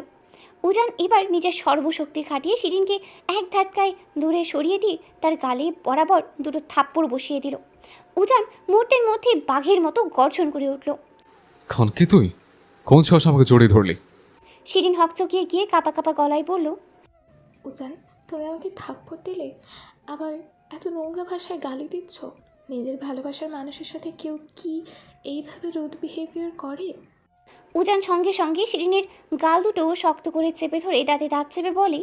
উজান এবার নিজের সর্বশক্তি খাটিয়ে শিরিনকে এক ধাক্কায় দূরে সরিয়ে দিয়ে তার গালে বরাবর দুটো থাপ্পড় বসিয়ে দিল। উজান মুহূর্তের মধ্যে বাঘের মতো গর্জন করে উঠল। খান কি তুই? কোন সাহস আমাকে জড়িয়ে ধরলি? শিরিন হকচকিয়ে গিয়ে কাঁপা কাঁপা গলায় বলল, উজান, তুমি আমাকে থাপ্পড় দিলে, আবার এত নোংরা ভাষায় গালি দিচ্ছ। নিজের ভালোবাসার মানুষের সাথে কেউ কি এইভাবে রুড বিহেভিয়ার করে? উজান সঙ্গে সঙ্গে শিরিনের গাল দুটো শক্ত করে চেপে ধরে দাঁতে দাঁত চেপে বলে,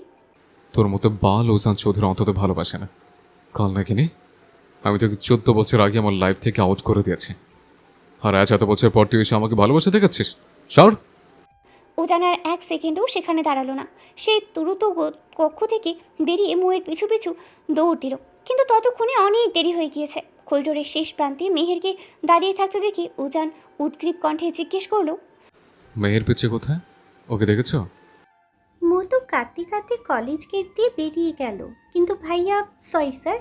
তোর মতো বাল ওজান চৌধুরী অন্তত ভালোবাসে না। কাল নাকি নে, আমি তোকে 14 বছর আগে আমার লাইফ থেকে আউট করে দিয়েছি, আর আজ এত বছর পর তুই এসে আমাকে ভালোবাসা দেখাচ্ছিস? সর! উজান আর এক সেকেন্ডও সেখানে দাঁড়ালো না। সে দ্রুত কক্ষ থেকে বেরিয়ে মৌয়ের পিছু পিছু দৌড় দিল, কিন্তু ততক্ষণে অনেক দেরি হয়ে গিয়েছে। করিডোরের শেষ প্রান্তে মেহেরকে দাঁড়িয়ে থাকতে দেখে উজান উদ্গ্রীব কণ্ঠে জিজ্ঞেস করলো, মেয়ের পিছে কোথায়? ওকে দেখেছো? মৌ তো কাঁদতে কাঁদতে কলেজ গেট দিয়ে বেরিয়ে গেল। কিন্তু ভাইয়া, সরি স্যার,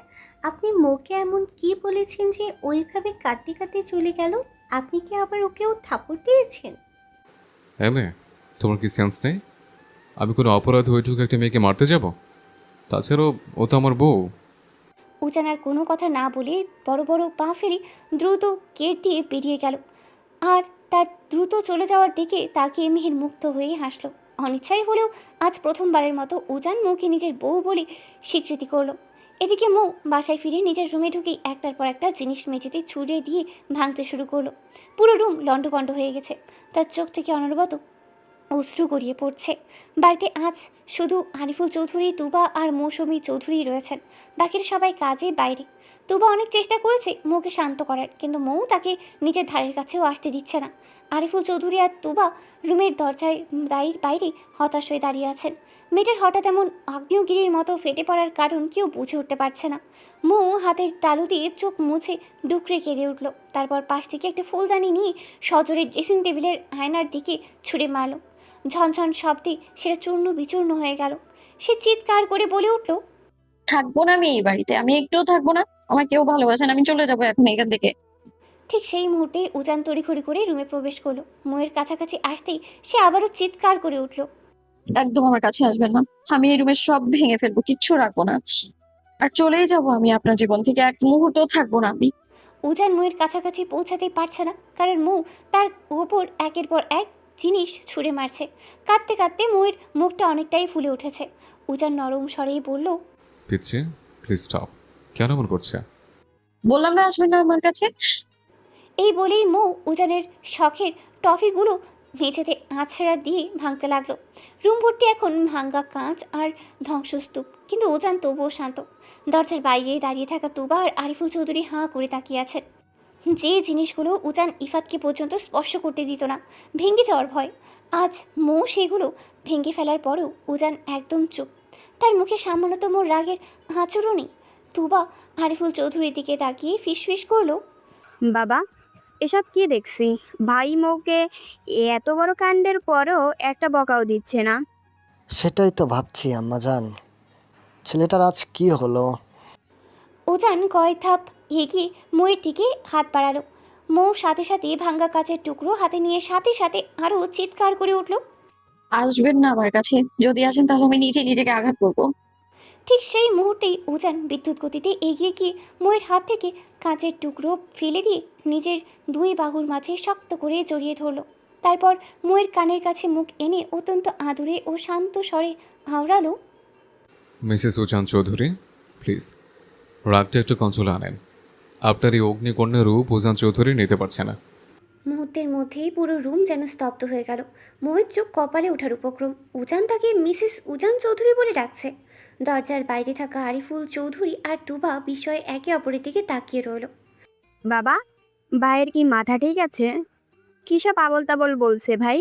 আপনি মৌকে এমন কি বলেছেন যে ওইভাবে কাঁদতে কাঁদতে চলে গেল? আপনি কি আবার ওকেও থাপ্পড় দিয়েছেন? হ্যাঁ মেয়ে, তোমার কি সেন্স নেই? আমি কোনো অপরাধ হয়ে ঢুকে একটা মেয়েকে মারতে যাব? তাছাড়াও ও তো আমার বউ। উজান আর কোনো কথা না বলে বড় বড় পা ফেলে দ্রুত গেট দিয়ে বেরিয়ে গেল। আর তার দ্রুত চলে যাওয়ার দিকে তাকিয়ে মেহের মুগ্ধ হয়ে হাসল। অনিচ্ছাই হলেও আজ প্রথমবারের মতো উজান মৌকে নিজের বউ বলে স্বীকৃতি করলো। এদিকে মৌ বাসায় ফিরে নিজের রুমে ঢুকেই একটার পর একটা জিনিস মেঝেতে ছুঁড়ে দিয়ে ভাঙতে শুরু করলো। পুরো রুম লণ্ডভণ্ড হয়ে গেছে। তার চোখ থেকে অনবরত অশ্রু গড়িয়ে পড়ছে। বাড়িতে আজ শুধু আরিফুল চৌধুরী, তুবা আর মৌসুমী চৌধুরী রয়েছেন। বাকির সবাই কাজে বাইরে। তুবা অনেক চেষ্টা করেছে মৌকে শান্ত করার, কিন্তু মৌ তাকে নিজের ধারের কাছেও আসতে দিচ্ছে না। আরিফুল চৌধুরী আর তুবা রুমের দরজায় বাইরে হতাশ হয়ে দাঁড়িয়ে আছেন। মেয়েটার হঠাৎ এমন আগ্নেয়গিরির মতো ফেটে পড়ার কারণ কেউ বুঝে উঠতে পারছে না। মৌ হাতের তালু দিয়ে চোখ মুছে ডুকরে কেঁদে উঠল। তারপর পাশ থেকে একটা ফুলদানি নিয়ে সজোরে ড্রেসিং টেবিলের আয়নার দিকে ছুঁড়ে মারল। ঝনঝন শব্দে সেটা চূর্ণ বিচূর্ণ হয়ে গেল। সে চিৎকার করে বলে উঠল, থাকবো না আমি এই বাড়িতে, আমি একটুও থাকবো না। আমার কেউ ভালোবাসে না, আমি চলে যাবো এখন এখান থেকে। ঠিক সেই মুহূর্তে উজান তড়িঘড়ি করে রুমে প্রবেশ করলো। ময়ের কাছাকাছি আসতেই সে আবারও চিৎকার করে উঠল, একদম আমার কাছে আসবেন না। আমি এই রুমের সব ভেঙে ফেলবো, কিচ্ছু রাখবো না, আর চলেই যাবো আমি আপনার জীবন থেকে। এক মুহূর্তও থাকবো না আমি। উজান ময়ের কাছাকাছি পৌঁছাতেই পারছে না, কারণ মৌ তার ওপর একের পর এক জিনিস ছুঁড়ে মারছে। কাঁদতে কাঁদতে ময়ের মুখটা অনেকটাই ফুলে উঠেছে। উজান নরম স্বরেই বলল, পিচ্ছি, প্লিজ স্টপ। কেন এমন করছে? বললাম না আসবেন না আমার কাছে। এই বলেই মৌ উজানের শখের টফিগুলো মেঝেতে আছড়া দিয়ে ভাঙতে লাগলো। রুম ভর্তি এখন ভাঙ্গা কাঁচ আর ধ্বংসস্তূপ, কিন্তু উজান তবুও শান্ত। দরজার বাইরে দাঁড়িয়ে থাকা তুবা আর আরিফুল চৌধুরী হাঁ করে তাকিয়ে আছেন। যে জিনিসগুলো উজান ইফাতকে পর্যন্ত স্পর্শ করতে দিত না, ভেঙে যাওয়ার ভয়, আজ মৌ সেগুলো ভেঙে ফেলার পরেও উজান একদম চুপ। তার মুখে সামান্যতম রাগের আঁচড়ও নেই। তুবা আরিফুল চৌধুরীর দিকে তাকিয়ে ফিসফিস করলো, বাবা, এসব কি দেখছি? ভাই মৌকে এত বড় কাণ্ডের পরেও একটা বকাও দিচ্ছে না। সেটাই তো ভাবছি আম্মাজান, ছেলেটার আজ কি হলো? উজান কয়েক ধাপ এগিয়ে মৌয়ের দিকে হাত বাড়ালো। মৌ সাথে সাথে ভাঙ্গা কাচের টুকরো হাতে নিয়ে সাথে সাথে আরও চিৎকার করে উঠল। আসবেন না আমার কাছে, যদি আসেন তাহলে আমি নিজেকে আঘাত করবো। ঠিক সেই মুহূর্তেই উজান বিদ্যুৎ গতিতে এগিয়ে গিয়ে মৌয়ের হাত থেকে কাঁচের টুকরো ফেলে দিয়ে নিজের দুই বাহুর মাঝে শক্ত করে জড়িয়ে ধরল। তারপর মৌয়ের কানের কাছে মুখ এনে অত্যন্ত আদুরে ও শান্ত স্বরে আওড়ালো, মিসেস উজান চৌধুরী, প্লিজ রাগটা একটু কন্ট্রোলে আনেন। আপনার এই অগ্নিকন্যা রূপ উজান চৌধুরী নিতে পারছে না। মুহূর্তের মধ্যেই পুরো রুম যেন স্তব্ধ হয়ে গেল। মৌয়ের চোখ কপালে ওঠার উপক্রম। উজান তাকে মিসেস উজান চৌধুরী বলে ডাকছে। দরজার বাইরে থাকা আরিফুল চৌধুরী আর তুবা বিস্ময়ে একে অপরের দিকে তাকিয়ে রইল। বাবা, ভাইয়ের কি মাথা ঠিক আছে? কিসব আবল তাবল বলছে ভাই?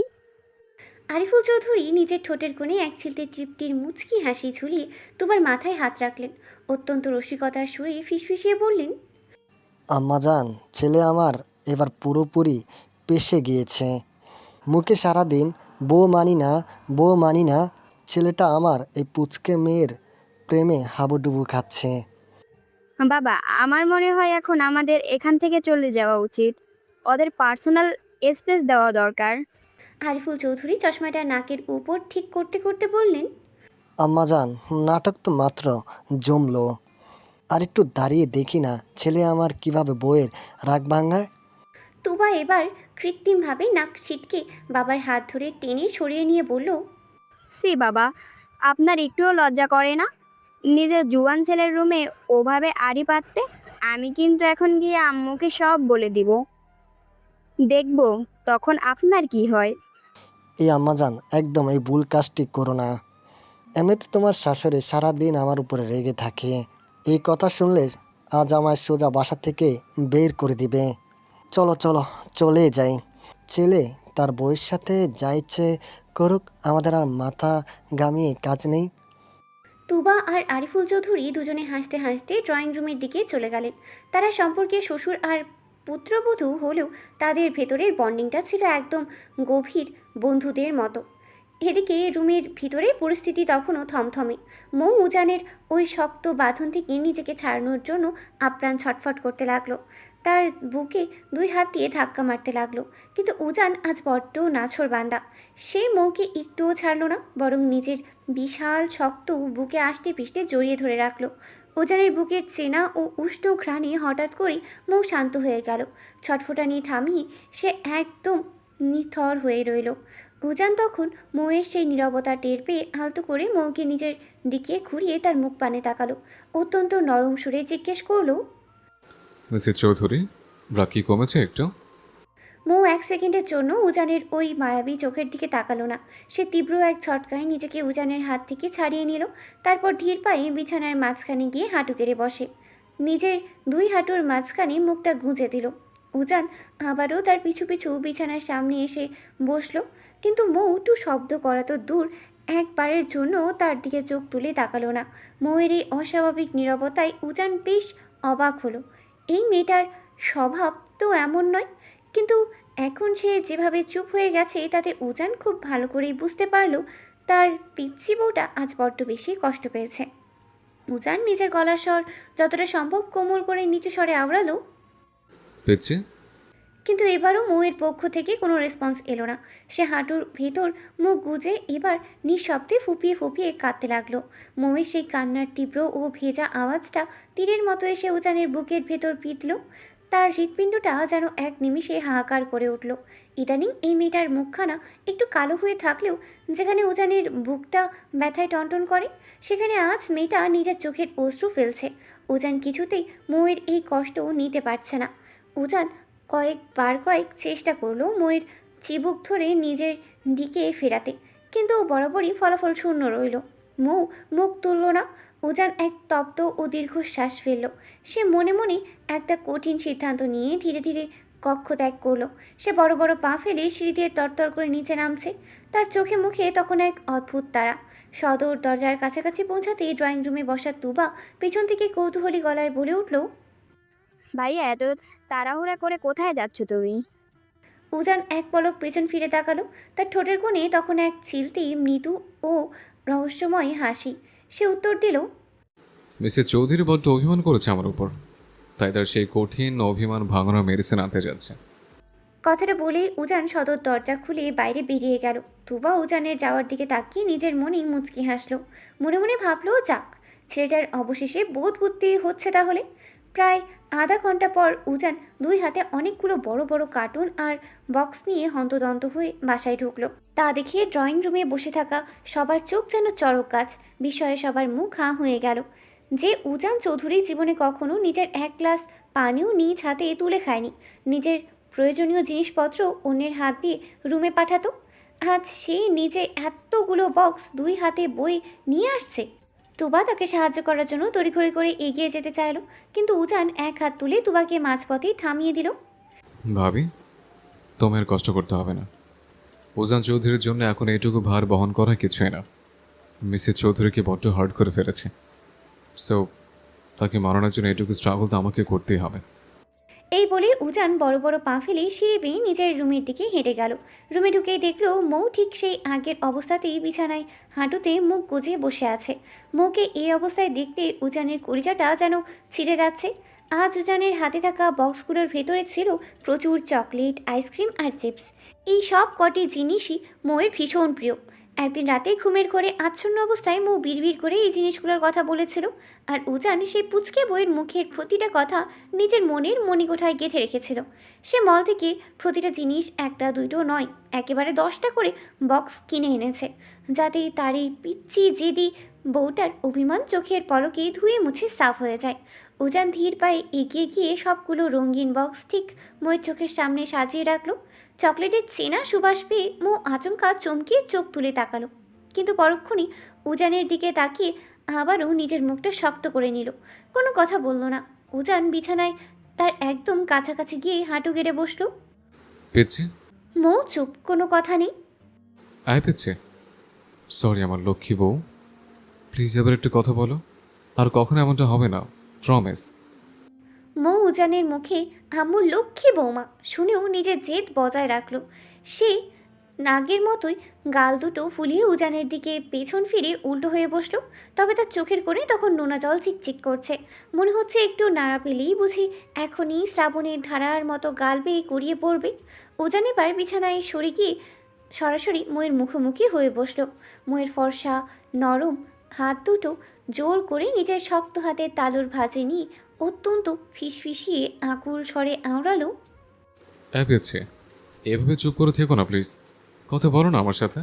আরিফুল চৌধুরী নিজের ঠোঁটের কোণে এক ছিলতে তৃপ্তির মুচকি হাসি ঝুলিয়ে তুবার মাথায় হাত রাখলেন। অত্যন্ত রসিকতার সুরে ফিসফিসিয়ে বললেন, আম্মাজান, ছেলে আমার এবার পুরোপুরি পেশে গিয়েছে। মুখে সারাদিন বউ মানি না, বউ মানি না। ছেলেটা আমার এই পুচকে মেয়ের প্রেমে হাবুডুবু খাচ্ছে। বাবা, আমার মনে হয় এখন আমাদের এখান থেকে চলে যাওয়া উচিত। ওদের পার্সোনাল স্পেস দেওয়া দরকার। আরিফুল চৌধুরী চশমাটা নাকের উপর ঠিক করতে করতে বললেন, আম্মাজান, নাটক তো মাত্র জমলো। আর একটু দাঁড়িয়ে দেখি না ছেলে আমার কিভাবে বউয়ের রাগ ভাঙায়। তুবা এবার কৃত্রিমভাবে নাক ছিটকে বাবার হাত ধরে টেনে সরিয়ে নিয়ে বলল, সি বাবা, আপনার একটুও লজ্জা করে না নিজের জুয়ান ছেলের রুমে ওভাবে আড়ি পাততে? আমি কিন্তু এখন গিয়ে আম্মুকে সব বলে দিব। দেখব তখন আপনার কি হয়। এই আম্মাজান, একদম এই ভুল কাজটি করো না। এমনিতে তোমার শাশুড়ি সারাদিন আমার উপরে রেগে থাকে। এই কথা শুনলে আজ আমার সোজা বাসা থেকে বের করে দিবে। চলো চলো, চলে যাই। ছেলে তার বউয়ের সাথে যা ইচ্ছে করুক, আমাদের আর মাথা গামিয়ে কাজ নেই। তুবা আর আরিফুল চৌধুরী দুজনে হাসতে হাসতে ড্রয়িং রুমের দিকে চলে গেলেন। তারা সম্পর্কে শ্বশুর আর পুত্রবধূ হলেও তাদের ভেতরের বন্ডিংটা ছিল একদম গভীর বন্ধুদের মতো। এদিকে রুমের ভিতরে পরিস্থিতি তখনও থমথমে। মৌ উজানের ওই শক্ত বাঁধন থেকে নিজেকে ছাড়ানোর জন্য আপ্রাণ ছটফট করতে লাগলো। তার বুকে দুই হাত দিয়ে ধাক্কা মারতে লাগলো। কিন্তু উজান আজ বড্ড নাছোড়বান্দা। সে মৌকে একটুও ছাড়লো না, বরং নিজের বিশাল শক্ত বুকে আষ্টে পিষ্টে জড়িয়ে ধরে রাখলো। উজানের বুকের চেনা ও উষ্ণ ঘ্রাণে হঠাৎ করে মৌ শান্ত হয়ে গেল। ছটফটানি থামিয়ে সে একদম নিথর হয়ে রইল। উজান তখন মৌয়ের সেই নীরবতা টের পেয়ে আলতো করে মৌকে নিজের দিকে ঘুরিয়ে তার মুখ পানে তাকালো। অত্যন্ত নরম সুরে জিজ্ঞেস করলো, মিসেস চৌধুরী, রাগ কি কমেছে একটু? মৌ এক সেকেন্ডের জন্য উজানের ওই মায়াবী চোখের দিকে তাকালো না। সে তীব্র এক ঝটকায় নিজেকে উজানের হাত থেকে ছাড়িয়ে নিল। তারপর ধীর পায়ে বিছানার মাঝখানে গিয়ে হাঁটু কেড়ে বসে। নিজের দুই হাঁটুর মাঝখানে মুখটা গুঁজে দিল। উজান আবারও তার পিছু পিছু বিছানার সামনে এসে বসলো। কিন্তু মৌ একটু শব্দ করা তো দূর, একবারের জন্য তার দিকে চোখ তুলে তাকালো না। মৌয়ের এই অস্বাভাবিক নীরবতায় উজান বেশ অবাক হলো। এই মেয়েটার স্বভাব তো এমন নয়, কিন্তু এখন সে যেভাবে চুপ হয়ে গেছে তাতে উজান খুব ভালো করেই বুঝতে পারল তার পিচ্চি বউটা আজ বড্ড বেশি কষ্ট পেয়েছে। উজান নিজের গলার স্বর যতটা সম্ভব কোমল করে নিচু স্বরে আওড়ালো, পেয়েছি। কিন্তু এবারও মৌয়ের পক্ষ থেকে কোনো রেসপন্স এলো না। সে হাঁটুর ভেতর মুখ গুজে এবার নিঃশব্দে ফুপিয়ে ফুপিয়ে কাঁদতে লাগলো। মৌয়ের সেই কান্নার তীব্র ও ভেজা আওয়াজটা তীরের মতো এসে উজানের বুকের ভেতর পিতল। তার হৃৎপিণ্ডটা যেন এক নিমিষে হাহাকার করে উঠল। ইদানিং এই মেয়েটার মুখখানা একটু কালো হয়ে থাকলেও যেখানে উজানের বুকটা ব্যথায় টনটন করে, সেখানে আজ মেয়েটা নিজের চোখের অশ্রু ফেলছে। উজান কিছুতেই মৌয়ের এই কষ্ট নিতে পারছে না। উজান কয়েক চেষ্টা করলো মৌয়ের চিবুক ধরে নিজের দিকে ফেরাতে, কিন্তু বরাবরই ফলাফল শূন্য রইল। মৌ মুখ তুলল না। উজান এক তপ্ত ও দীর্ঘশ্বাস ফেলল। সে মনে মনে একটা কঠিন সিদ্ধান্ত নিয়ে ধীরে ধীরে কক্ষ ত্যাগ করলো। সে বড় বড় পা ফেলে সিঁড়ি দিয়ে তরতর করে নিচে নামছে। তার চোখে মুখে তখন এক অদ্ভুত তারা। সদর দরজার কাছাকাছি পৌঁছাতে ড্রয়িং রুমে বসা তুবা পেছন থেকে কৌতূহলী গলায় বলে উঠল, ভাইয়া, এত তাড়াহুড়া করে কোথায় যাচ্ছ তুমি? উজান এক পলক পেছন ফিরে তাকালো। তার ঠোঁটের কোণে তখন এক চিলতে মৃদু ও রহস্যময় হাসি। সে উত্তর দিল, মিসেস চৌধুরী বড্ড অভিমান করেছে আমার উপর, তাই তার সেই কঠিন অভিমান ভাঙানোর মেডিসিন আনতে যাচ্ছে। কথাটা বলেই উজান সদর দরজা খুলে বাইরে বেরিয়ে গেল। তুবা উজানের যাওয়ার দিকে তাকিয়ে নিজের মনেই মুচকি হাসলো। মনে মনে ভাবলো, যাক, ছেলেটার অবশেষে বোধ বুদ্ধি হচ্ছে তাহলে। প্রায় আধা ঘন্টা পর উজান দুই হাতে অনেকগুলো বড় বড় কার্টুন আর বক্স নিয়ে হন্তদন্ত হয়ে বাসায় ঢুকলো। তা দেখে ড্রয়িং রুমে বসে থাকা সবার চোখ যেন চড়ক গাছ। বিষয়ে সবার মুখ হাঁ হয়ে গেল। যে উজান চৌধুরী জীবনে কখনো নিজের এক গ্লাস পানিও নিজ হাতে তুলে খায়নি, নিজের প্রয়োজনীয় জিনিসপত্র অন্যের হাত দিয়ে রুমে পাঠাতো, আজ সে নিজে এতগুলো বক্স দুই হাতে বই নিয়ে আসছে। তুবা তাকে সাহায্য করার জন্য তড়িঘড়ি করে এগিয়ে যেতে চাইল, কিন্তু উজান এক হাত তুলে তুবাকে মাঝপথেই থামিয়ে দিল। ভাবি, তোমার কষ্ট করতে হবে না। উজান চৌধুরীর জন্য এখন এইটুকু ভার বহন করা কিছুই না। মিসেস চৌধুরীকে বড্ড হার্ট করে ফেলেছে, সো তাকে মারানোর জন্য এইটুকু স্ট্রাগল তো আমাকে করতেই হবে। এই বলে উজান বড় বড় পা ফেলে সিঁড়ি বেয়ে নিজের রুমের দিকে হেঁটে গেল। রুমে ঢুকেই দেখলো মৌ ঠিক সেই আগের অবস্থাতেই বিছানায় হাঁটুতে মুখ গুজে বসে আছে। মৌকে এই অবস্থায় দেখতে উজানের কলিজাটা যেন ছিঁড়ে যাচ্ছে। আজ উজানের হাতে থাকা বক্সগুলোর ভেতরে ছিল প্রচুর চকলেট, আইসক্রিম আর চিপস। এই সব কটি জিনিসই মৌয়ের ভীষণ প্রিয়। একদিন রাতে ঘুমের ঘরে আচ্ছন্ন অবস্থায় মৌ বিড়বিড় করে এই জিনিসগুলোর কথা বলেছিল, আর উজান সেই পুচকে বইয়ের মুখের প্রতিটা কথা নিজের মনের মণিকোঠায় গেঁথে রেখেছিল। সে মল থেকে প্রতিটা জিনিস একটা দুটো নয়, একেবারে 10টা করে বক্স কিনে এনেছে, যাতে তার এই পিচ্ছি জেদি বউটার অভিমান চোখের পলকে ধুয়ে মুছে সাফ হয়ে যায়। উজান ধীর পায়ে এগিয়ে গিয়ে সবগুলো রঙিন বক্স ঠিক ময়ের চোখের সামনে সাজিয়ে রাখলো। চকলেটের চেনা সুবাস পেয়ে মৌ আচমকা চমকে চোখ তুলে তাকালো, কিন্তু পরক্ষণই উজানের দিকে তাকিয়ে আবারও নিজের মুখটা শক্ত করে নিল। কোনো কথা বলল না। উজান বিছানায় তার একদম কাছাকাছি গিয়ে হাঁটু গেড়ে বসলো। পেয়েছি। মৌ চুপ, কোনো কথা নেই। পেয়েছে। সরি আমার লক্ষ্মী বউ, প্লিজ এবার একটু কথা বলো, আর কখনো এমনটা হবে না, প্রমিস। মৌ উজানের মুখে আম্মুর লক্ষ্মী বৌমা শুনেও নিজের জেদ বজায় রাখলো। সে নাগের মতোই গাল দুটো ফুলিয়ে উজানের দিকে পেছন ফিরে উল্টো হয়ে বসলো। তবে তার চোখের কোণে তখন নোনা জল চিকচিক করছে। মনে হচ্ছে একটু নাড়া পেলেই বুঝি এখনই শ্রাবণের ধারার মতো গাল বেয়ে গড়িয়ে পড়বে। উজান এবার বিছানায় সরে গিয়ে সরাসরি ময়ের মুখোমুখি হয়ে বসলো। ময়ের ফর্সা নরম হাত দুটো জোর করে নিজের শক্ত হাতের তালুর ভাঁজে নিয়ে অত্যন্ত ফিসফিসিয়ে আকুল স্বরে আওড়ালো, পেয়েছে। এভাবে চুপ করে থেকো না প্লিজ, কথা বলো না আমার সাথে।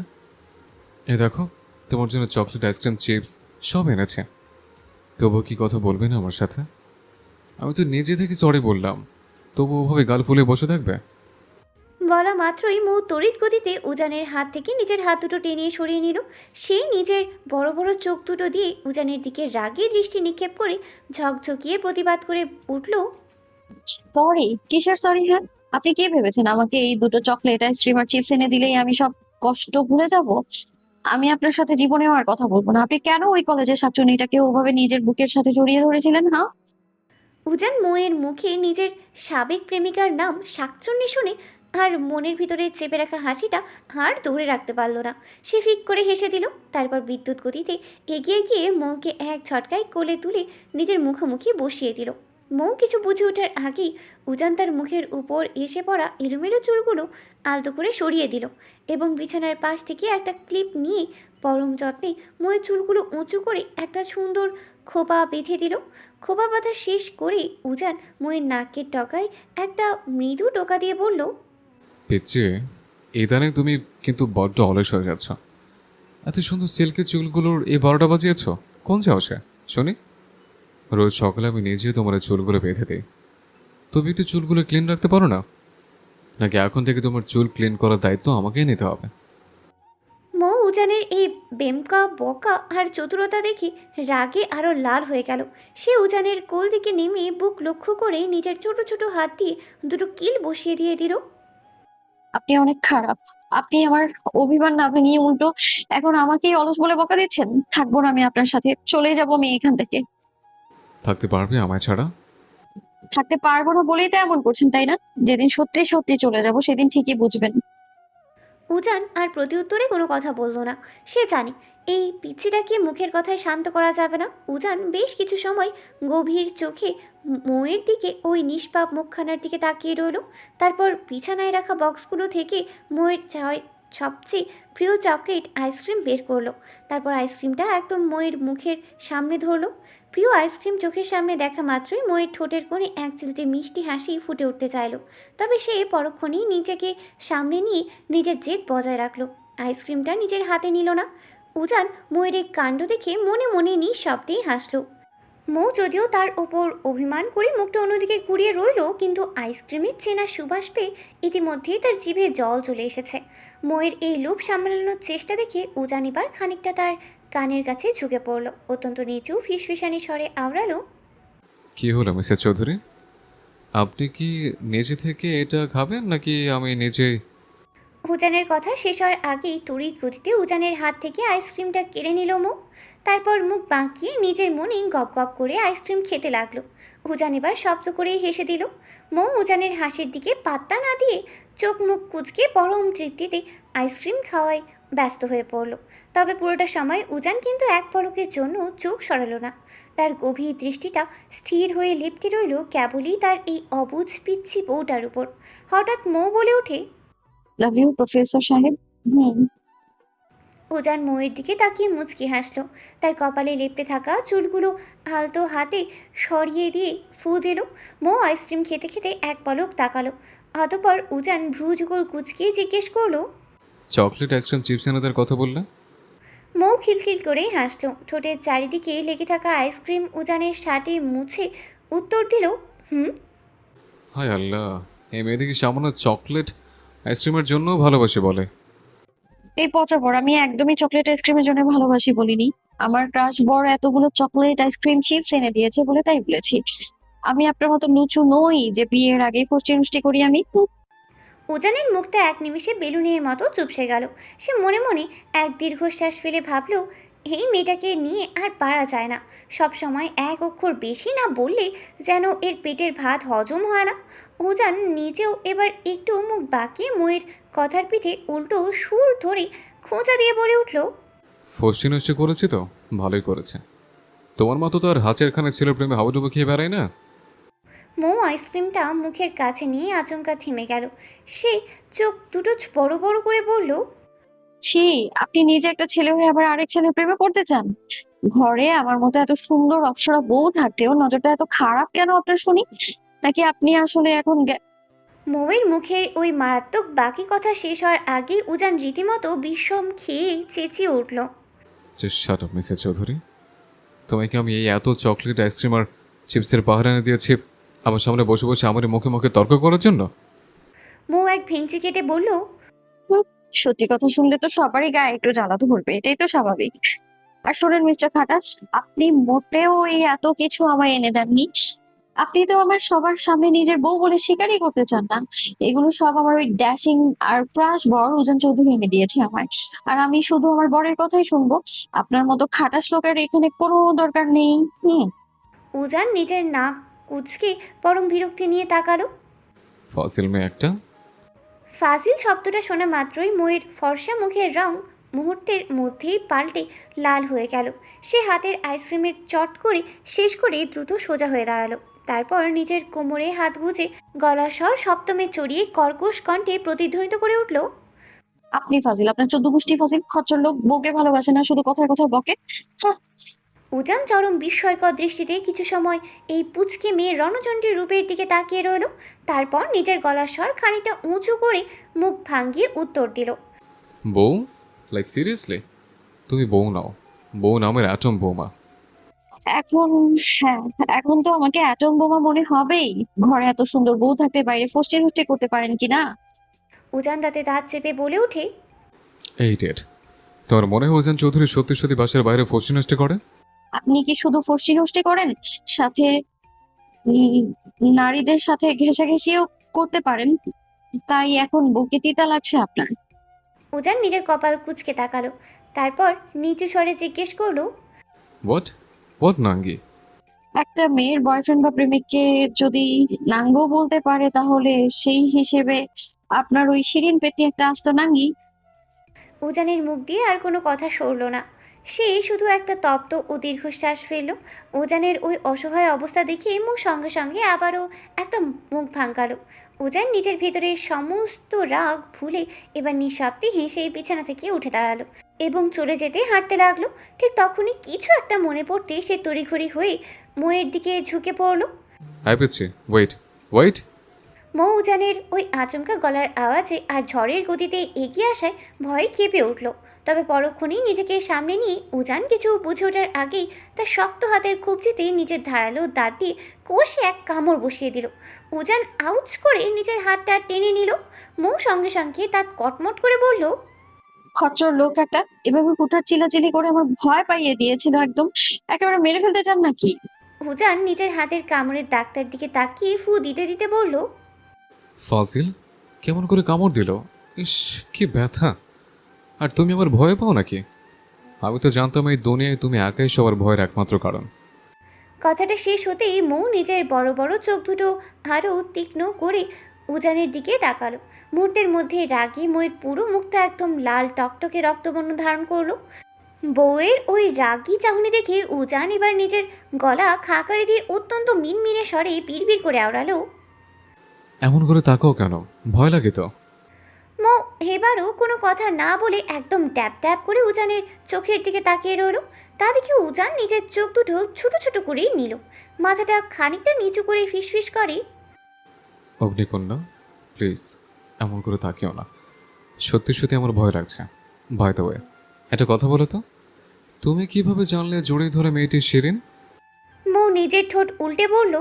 এ দেখো, তোমার জন্য চকলেট, আইসক্রিম, চিপস সব এনেছে, তবুও কি কথা বলবে না আমার সাথে? আমি তো নিজে থেকে সরি বললাম, তবু ওভাবে গাল ফুলে বসে থাকবে? বলা মাত্রই মৌ তড়িৎ গতিতে উজানের হাত থেকে নিজের হাত দুটো টেনে সরিয়ে নিল। সে নিজের বড় বড় চোখ দুটো দিয়ে উজানের দিকে রাগী দৃষ্টি নিক্ষেপ করে ঝকঝকিয়ে প্রতিবাদ করে উঠল, সরি? কিসের সরি? হ্যাঁ, আপনি কি ভেবেছেন আমাকে এই দুটো চকলেট, আইসক্রিম আর চিপস এনে দিলেই আমি সব কষ্ট ভুলে যাব? আমি আপনার সাথে জীবনেও আর কথা বলবো না। আপনি কেন ওই কলেজের ছাত্রনীটাকে ওভাবে নিজের বুকের সাথে জড়িয়ে ধরেছিলেন? হ্যাঁ, উজান মৌয়ের মুখে নিজের সাবেক প্রেমিকার নাম শাকচুন্নি শুনে আর মনের ভিতরে চেপে রাখা হাসিটা আর ধরে রাখতে পারল না। সে ফিক করে হেসে দিল। তারপর বিদ্যুৎ গতিতে এগিয়ে গিয়ে মৌকে এক ঝটকায় কোলে তুলে নিজের মুখোমুখি বসিয়ে দিল। মৌ কিছু বুঝে ওঠার আগেই উজান তার মুখের উপর এসে পড়া এলোমেলো চুলগুলো আলতো করে সরিয়ে দিল এবং বিছানার পাশ থেকে একটা ক্লিপ নিয়ে পরম যত্নে মৌয়ের চুলগুলো উঁচু করে একটা সুন্দর খোপা বেঁধে দিল। খোপা বাঁধা শেষ করে উজান ময়ের নাকের ডগায় একটা মৃদু টোকা দিয়ে বলল, পিচ্ছি, ইদানিং তুমি কিন্তু বড্ড অলস হয়ে যাচ্ছ। এত সুন্দর সিল্কের চুলগুলোর এই 12টা বাজিয়েছ কোন সাহসে শুনি? রোজ সকালে আমি নিজে তোমার এই চুলগুলো বেঁধে দিই, তুমি একটু চুলগুলো ক্লিন রাখতে পারো না? নাকি এখন থেকে তোমার চুল ক্লিন করার দায়িত্ব আমাকেই নিতে হবে? মৌ উজানের এই বেমকা বকা আর চতুরতা দেখে রাগে আরও লাল হয়ে গেল। সে উজানের কোল দিকে নেমে বুক লক্ষ্য করে নিজের ছোট ছোট হাত দিয়ে দুটো কিল বসিয়ে দিয়ে দিল। আপনি অনেক খারাপ। আপনি আমার অভিমান না ভাঙিয়ে উল্টো এখন আমাকেই অলস বলে বকা দিচ্ছেন। থাকবো না আমি আপনার সাথে, চলে যাবো আমি এখান থেকে। থাকতে পারবে আমায় ছাড়া? থাকতে পারবো না বলেই তো এমন করছেন, তাই না? যেদিন সত্যি সত্যি চলে যাব সেদিন ঠিকই বুঝবেন। উজান আর প্রতিউত্তরে কোনো কথা বলল না। সে জানে এই পিচ্ছিটাকে মুখের কথায় শান্ত করা যাবে না। উজান বেশ কিছু সময় গভীর চোখে মৌয়ের দিকে ওই নিষ্পাপ মুখখানার দিকে তাকিয়ে রইল। তারপর বিছানায় রাখা বক্সগুলো থেকে মৌয়ের সবচেয়ে প্রিয় চকলেট আইসক্রিম বের করলো। তারপর আইসক্রিমটা একদম মৌয়ের মুখের সামনে ধরলো। প্রিয় আইসক্রিম চোখের সামনে দেখা মাত্রই মৌয়ের ঠোঁটের কোণে এক চিলতে মিষ্টি হাসি ফুটে উঠতে চাইল। তবে সে পরক্ষণেই নিজেকে সামনে নিয়ে নিজের জেদ বজায় রাখলো। আইসক্রিমটা নিজের হাতে নিল না। উজান মৌয়ের এই কাণ্ড দেখে মনে মনে নিঃশব্দেই হাসলো। মৌ যদিও তার ওপর অভিমান করে মুখটা অন্যদিকে ঘুরিয়ে রইল, কিন্তু আইসক্রিমের চেনা সুবাস পেয়ে ইতিমধ্যেই তার জিভে জল চলে এসেছে। মৌয়ের এই লোভ সামলানোর চেষ্টা দেখে উজান এবার খানিকটা তার কানের কাছে ঝুঁকে পড়ল। অত্যন্ত নিচু ফিসফিসানি স্বরে আওড়ালো, কি হলো মিসেস চৌধুরী? আপনি কি নিজে থেকে এটা খাবেন নাকি আমি নিজে? উজানের কথা শেষ হওয়ার আগেই তড়িৎ গতিতে উজানের হাত থেকে আইসক্রিমটা কেড়ে নিল মৌ। তারপর মুখ বাঁকিয়ে নিজের মনেই গপ গপ করে আইসক্রিম খেতে লাগলো। উজান এবার শব্দ করেই হেসে দিল। মৌ উজানের হাসির দিকে পাত্তা না দিয়ে চোখ মুখ কুঁচকে পরম তৃপ্তিতে আইসক্রিম খাওয়ায় ব্যস্ত হয়ে পড়ল। তবে পুরোটা সময় উজান কিন্তু এক পলকের জন্য চোখ সরালো না। তার গভীর দৃষ্টিটা স্থির হয়ে লেপ্টে রইল কেবলই তার এই অবুঝ পিচ্ছি বউটার উপর। হঠাৎ মৌ বলে ওঠে, লাভ ইউ প্রফেসর সাহেব। উজান মৌয়ের দিকে তাকিয়ে মুচকি হাসলো। তার কপালে লেপ্টে থাকা চুলগুলো আলতো হাতে সরিয়ে দিয়ে ফু দিল। মৌ আইসক্রিম খেতে খেতে এক পলক তাকালো। অতঃপর উজান ভ্রুযুগল কুচকিয়ে জিজ্ঞেস করলো, চকলেট আইসক্রিম চিপস এনাদের কথা বললে? মৌ খিলখিল করেই হাসলো। ঠোঁটের চারিদিকে লেগে থাকা আইসক্রিম উজানের শার্টে মুছে উত্তর দিল, হুম। হায় আল্লাহ, এই মেয়েদিকে সামান্য চকলেট আইসক্রিমের জন্য ভালোবাসি বলে। এই পচা বড়, আমি একদমই চকলেট আইসক্রিমের জন্য ভালোবাসি বলিনি। আমার ক্রাশ বড় এতগুলো চকলেট আইসক্রিম চিপস এনে দিয়েছে বলে তাই বলেছি। আমি আপনার মতো লুচু নই যে বিয়ের আগেই ফষ্টি নষ্টি করি আমি। উজানের মুখটা এক নিমিষে বেলুনের মতো চুপসে গেল। সে মনে মনে এক দীর্ঘশ্বাস ফেলে ভাবল, এই মেয়েটাকে নিয়ে আর পারা যায় না। সব সময় এক অক্ষর বেশি না বললে যেন এর পেটের ভাত হজম হয় না। উজান নিজেও এবার একটু মুখ বাঁকিয়ে ময়ের কথার পিঠে উল্টো সুর ধরে খোঁচা দিয়ে বলে উঠল, ফষ্টি নষ্টি করেছি তো ভালোই করেছে। তোমার মতো তো আর হাতের খানে ছেলের প্রেমে হাবুডুবু খেয়ে বেড়ায় না। মৌ আইসক্রিমটা মুখের কাছে নিয়ে আচমকা থেমে গেল। সে চোখ দুটো বড় বড় করে বলল, ছি, আপনি নিজে একটা ছেলে হয়ে আবার আরেক ছেলে প্রেমে পড়তে চান? ঘরে আমার মতো এত সুন্দর অপ্সরা বউ থাকতেও নজরটা এত খারাপ কেন আপনার শুনি? নাকি আপনি আসলে এখন মৌয়ের মুখের ওই মারাত্মক বাকি কথা শেষ হওয়ার আগে উজান রীতিমতো বিষম খেয়ে চেঁচিয়ে উঠল, শাট আপ মিসেস চৌধুরী, তোমাকে আমি এই এত চকলেট আইসক্রিম আর চিপসের পাহাড় এনে দিয়েছি আমার সামনে বসে বসে আমার মুখে মুখে তর্ক করার জন্য? মৌ এক ভেঙচি কেটে বলল, সত্যি কথা শুনলে তো সবারই গায়ে একটু জ্বালা ধরবে, এটাই তো স্বাভাবিক। আর শোনেন মিস্টার খাটাস, আপনি মোটেও এই এত কিছু আমায় এনে দেননি। আপনি তো আমার সবার সামনে নিজের বউ বলে স্বীকারই করতে চান না। এগুলো সব আমার ওই ড্যাশিং আর ক্রাশ বর উজান চৌধুরী এনে দিয়েছে আমায়। আর আমি শুধু আমার বরের কথাই শুনবো। আপনার মতো খাটাস লোকের এখানে কোনো দরকার নেই। উজান নিজের নাক কুচকে পরম বিরক্তি নিয়ে তাকালো। ফাসিল মেয়ে একটা। ফাজিল শব্দটা শোনা মাত্রই ময়ের ফর্সা মুখের রং মুহূর্তের মধ্যেই পাল্টে লাল হয়ে গেল। সে হাতের আইসক্রিমের চট করে শেষ করে দ্রুত সোজা হয়ে দাঁড়ালো। তারপর নিজের কোমরে হাত গুজে গলার স্বর সপ্তমে চড়িয়ে কর্কশ কণ্ঠে প্রতিধ্বনিত করে উঠল, আপনি ফাজিল, আপনার 14 গোষ্ঠী ফাজিল। খচ্চর লোক, বউকে ভালোবাসে না, শুধু কথায় কথায় বকে। উজান চরম বিস্ময়কর দৃষ্টিতে কিছু সময় এই পুচকে মেয়ের রণচণ্ডীর রূপের দিকে তাকিয়ে রইল। তারপর নিজের গলার স্বর খানিকটা উঁচু করে মুখ ভাঙিয়ে উত্তর দিল, বউ? Like seriously? তুমি বউ নাও, বউ নামের অ্যাটম বোমা। এখন হ্যাঁ, এখন তো আমাকে অ্যাটম বোমা মনে হবেই। ঘরে এত সুন্দর বউ থাকতে বাইরে ফষ্টি নষ্টি করতে পারেন কিনা? উজান দাঁতে দাঁত চেপে বলে ওঠে, এই ডেট, তোমার মনে হয় হোসেন চৌধুরী সত্যি সত্যি বাসার বাইরে ফষ্টি নষ্টি করে? আপনি কি শুধু ফষ্টি নষ্টি করেন, সাথে নারীদের সাথে ঘেঁষাঘেঁষিও করতে পারেন? তাই এখন বুকে তিতা লাগছে আপনার? উজান নিজের কপাল কুঁচকে তাকালো। তারপর নিচু স্বরে জিজ্ঞেস করলো, হোয়াট হোয়াট নাঙ্গি? একটা মেয়ের বয়ফ্রেন্ড বা প্রেমিককে যদি নাঙ্গো বলতে পারে তাহলে সেই হিসেবে আপনার ওই শিরিন পেতি একটা আস্ত নাঙ্গি। উজানের মুখ দিয়ে আর কোনো কথা সরল না। সে শুধু একটা তপ্ত ও দীর্ঘশ্বাস ফেলল। উজানের ওই অসহায় অবস্থা দেখে মুখ সঙ্গে সঙ্গে আবারও একটা মুখ ভাঙালো। উজান নিজের ভেতরের সমস্ত রাগ ভুলে এবার নিঃশব্দে হেসে বিছানা থেকে উঠে দাঁড়ালো এবং চলে যেতে হাঁটতে লাগলো। ঠিক তখনই কিছু একটা মনে পড়তে সে তড়িঘড়ি হয়ে মোয়ের দিকে ঝুঁকে পড়ল। হাই পিচ্ছি, ওয়েট ওয়েট। মৌ উজানের ওই আচমকা গলার আওয়াজে আর ঝড়ের গতিতে এগিয়ে আসায় ভয়ে কেঁপে উঠল। তবে পরক্ষণেই নিজেকে সামনে নিয়ে উজান কিছু বুঝে ওঠার আগেই তার শক্ত হাতের কবজিতে নিজের ধারালো দাঁত দিয়ে কষে এক কামড় বসিয়ে দিল। উজান আউচ করে নিজের হাতটা টেনে নিল। মৌ সঙ্গে সঙ্গে দাঁত কটমট করে বলল, খচ্চর লোক একটা, এভাবে হুঠার চিল্লাচিল্লি করে আমার ভয় পাইয়ে দিয়েছিল একদম। একেবারে মেরে ফেলতে চান নাকি? উজান নিজের হাতের কামড়ের ডাক্তার দিকে তাকিয়ে ফু দিতে দিতে বলল, ফাজিল, কেমন করে কামড় দিল! ইস, কি ব্যথা! আর তুমি আবার ভয় পাও নাকি? আমি তো জানতাম এই দুনিয়ায় তুমি একাই সবার ভয়ের একমাত্র কারণ। কথাটা শেষ হতেই মৌ নিজের বড় বড় চোখ দুটো আরও তীক্ষ্ণ করে উজানের দিকে তাকালো। মুহূর্তের মধ্যে রাগী মৌয়ের পুরো মুখটা একদম লাল টকটকে রক্তবর্ণ ধারণ করলো। বউয়ের ওই রাগী চাহনি দেখে উজান এবার নিজের গলা খাকারে দিয়ে অত্যন্ত মিনমিনে স্বরে বিড়বিড় করে আওড়ালো, এমন করে তাকাও কেন? ভয় লাগে তো। মৌ এবারও কোনো কথা না বলে একদম ট্যাপ ট্যাপ করে উজানের চোখের দিকে তাকিয়ে রইল। তা দেখে উজান নিজের চোখ দুটো ছোটো ছোটো করেই নিল, মাথাটা খানিকটা নিচু করে ফিসফিস করে, অগ্নিকন্যা, প্লিজ এমন করে তাকিও না। সত্যি সত্যি আমার ভয় লাগছে। বাই দ্য ওয়ে, একটা কথা বলো তো, তুমি কিভাবে জানলে জড়িয়ে ধরে মেয়েটি শিরিন? মৌ নিজের ঠোঁট উল্টে বলল,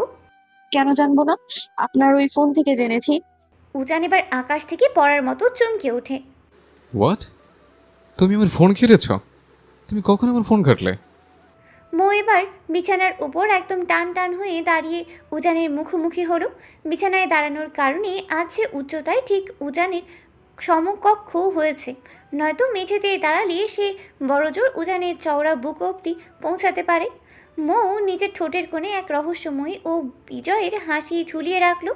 কেন জানবো না? আপনার ওই ফোন থেকে জেনেছি। উজান এবার আকাশ থেকে পড়ার মতো চমকে ওঠে। হোয়াট? তুমি আমার ফোন কেড়েছ? তুমি কখন আমার ফোন কাটলে? মৌ এবার বিছানার উপর একদম টান টান হয়ে দাঁড়িয়ে উজানের মুখোমুখি হলো। বিছানায় দাঁড়ানোর কারণে আজ সে উচ্চতায় ঠিক উজানের সমকক্ষ হয়েছে, নয়তো মেঝেতে দাঁড়ালে সে বড়জোর উজানের চওড়া বুক অবধি পৌঁছাতে পারে। মৌ নিজের ঠোঁটের কোণে এক রহস্যময়ী ও বিজয়ের হাসি ঝুলিয়ে রাখলো।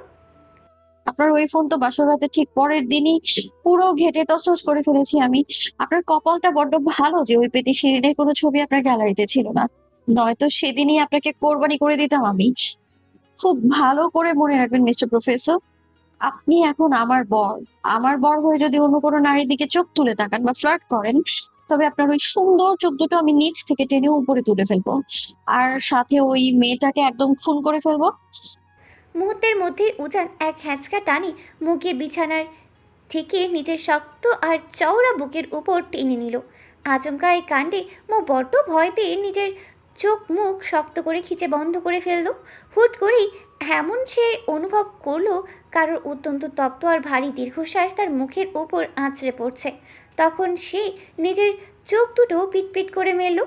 আপনার ওই ফোন তো বাসর রাতে ঠিক পরের দিনই পুরো ঘেটে তছনছ করে ফেলেছি আমি। আপনার কপালটা বড্ড ভালো যে ওই পেতে শিরিনের কোনো ছবি আপনার গ্যালারিতে ছিল না, নয়তো সেদিনই আপনাকে কোরবানি করে দিতাম আমি। খুব ভালো করে মনে রাখবেন মিস্টার প্রফেসর, আপনি এখন আমার বর। আমার বর হয়ে যদি অন্য কোনো নারীর দিকে চোখ তুলে তাকান বা ফ্লার্ট করেন, তবে আপনার ওই সুন্দর চোখ দুটো আমি নিচ থেকে টেনে উপরে তুলে ফেলবো, আর সাথে ওই মেয়েটাকে একদম খুন করে ফেলবো। মুহূর্তের মধ্যে উজান এক হ্যাঁচকা টানে মুখে বিছানার থেকে নিজের শক্ত আর চওড়া বুকের উপর টেনে নিল। আচমকা এই কাণ্ডে মো বড্ড ভয় পেয়ে নিজের চোখ মুখ শক্ত করে খিচে বন্ধ করে ফেলল। হুট করেই এমন সে অনুভব করলো কারোর অত্যন্ত তপ্ত আর ভারী দীর্ঘশ্বাস তার মুখের ওপর আঁচড়ে পড়ছে। তখন সে নিজের চোখ দুটো পিটপিট করে মেলল।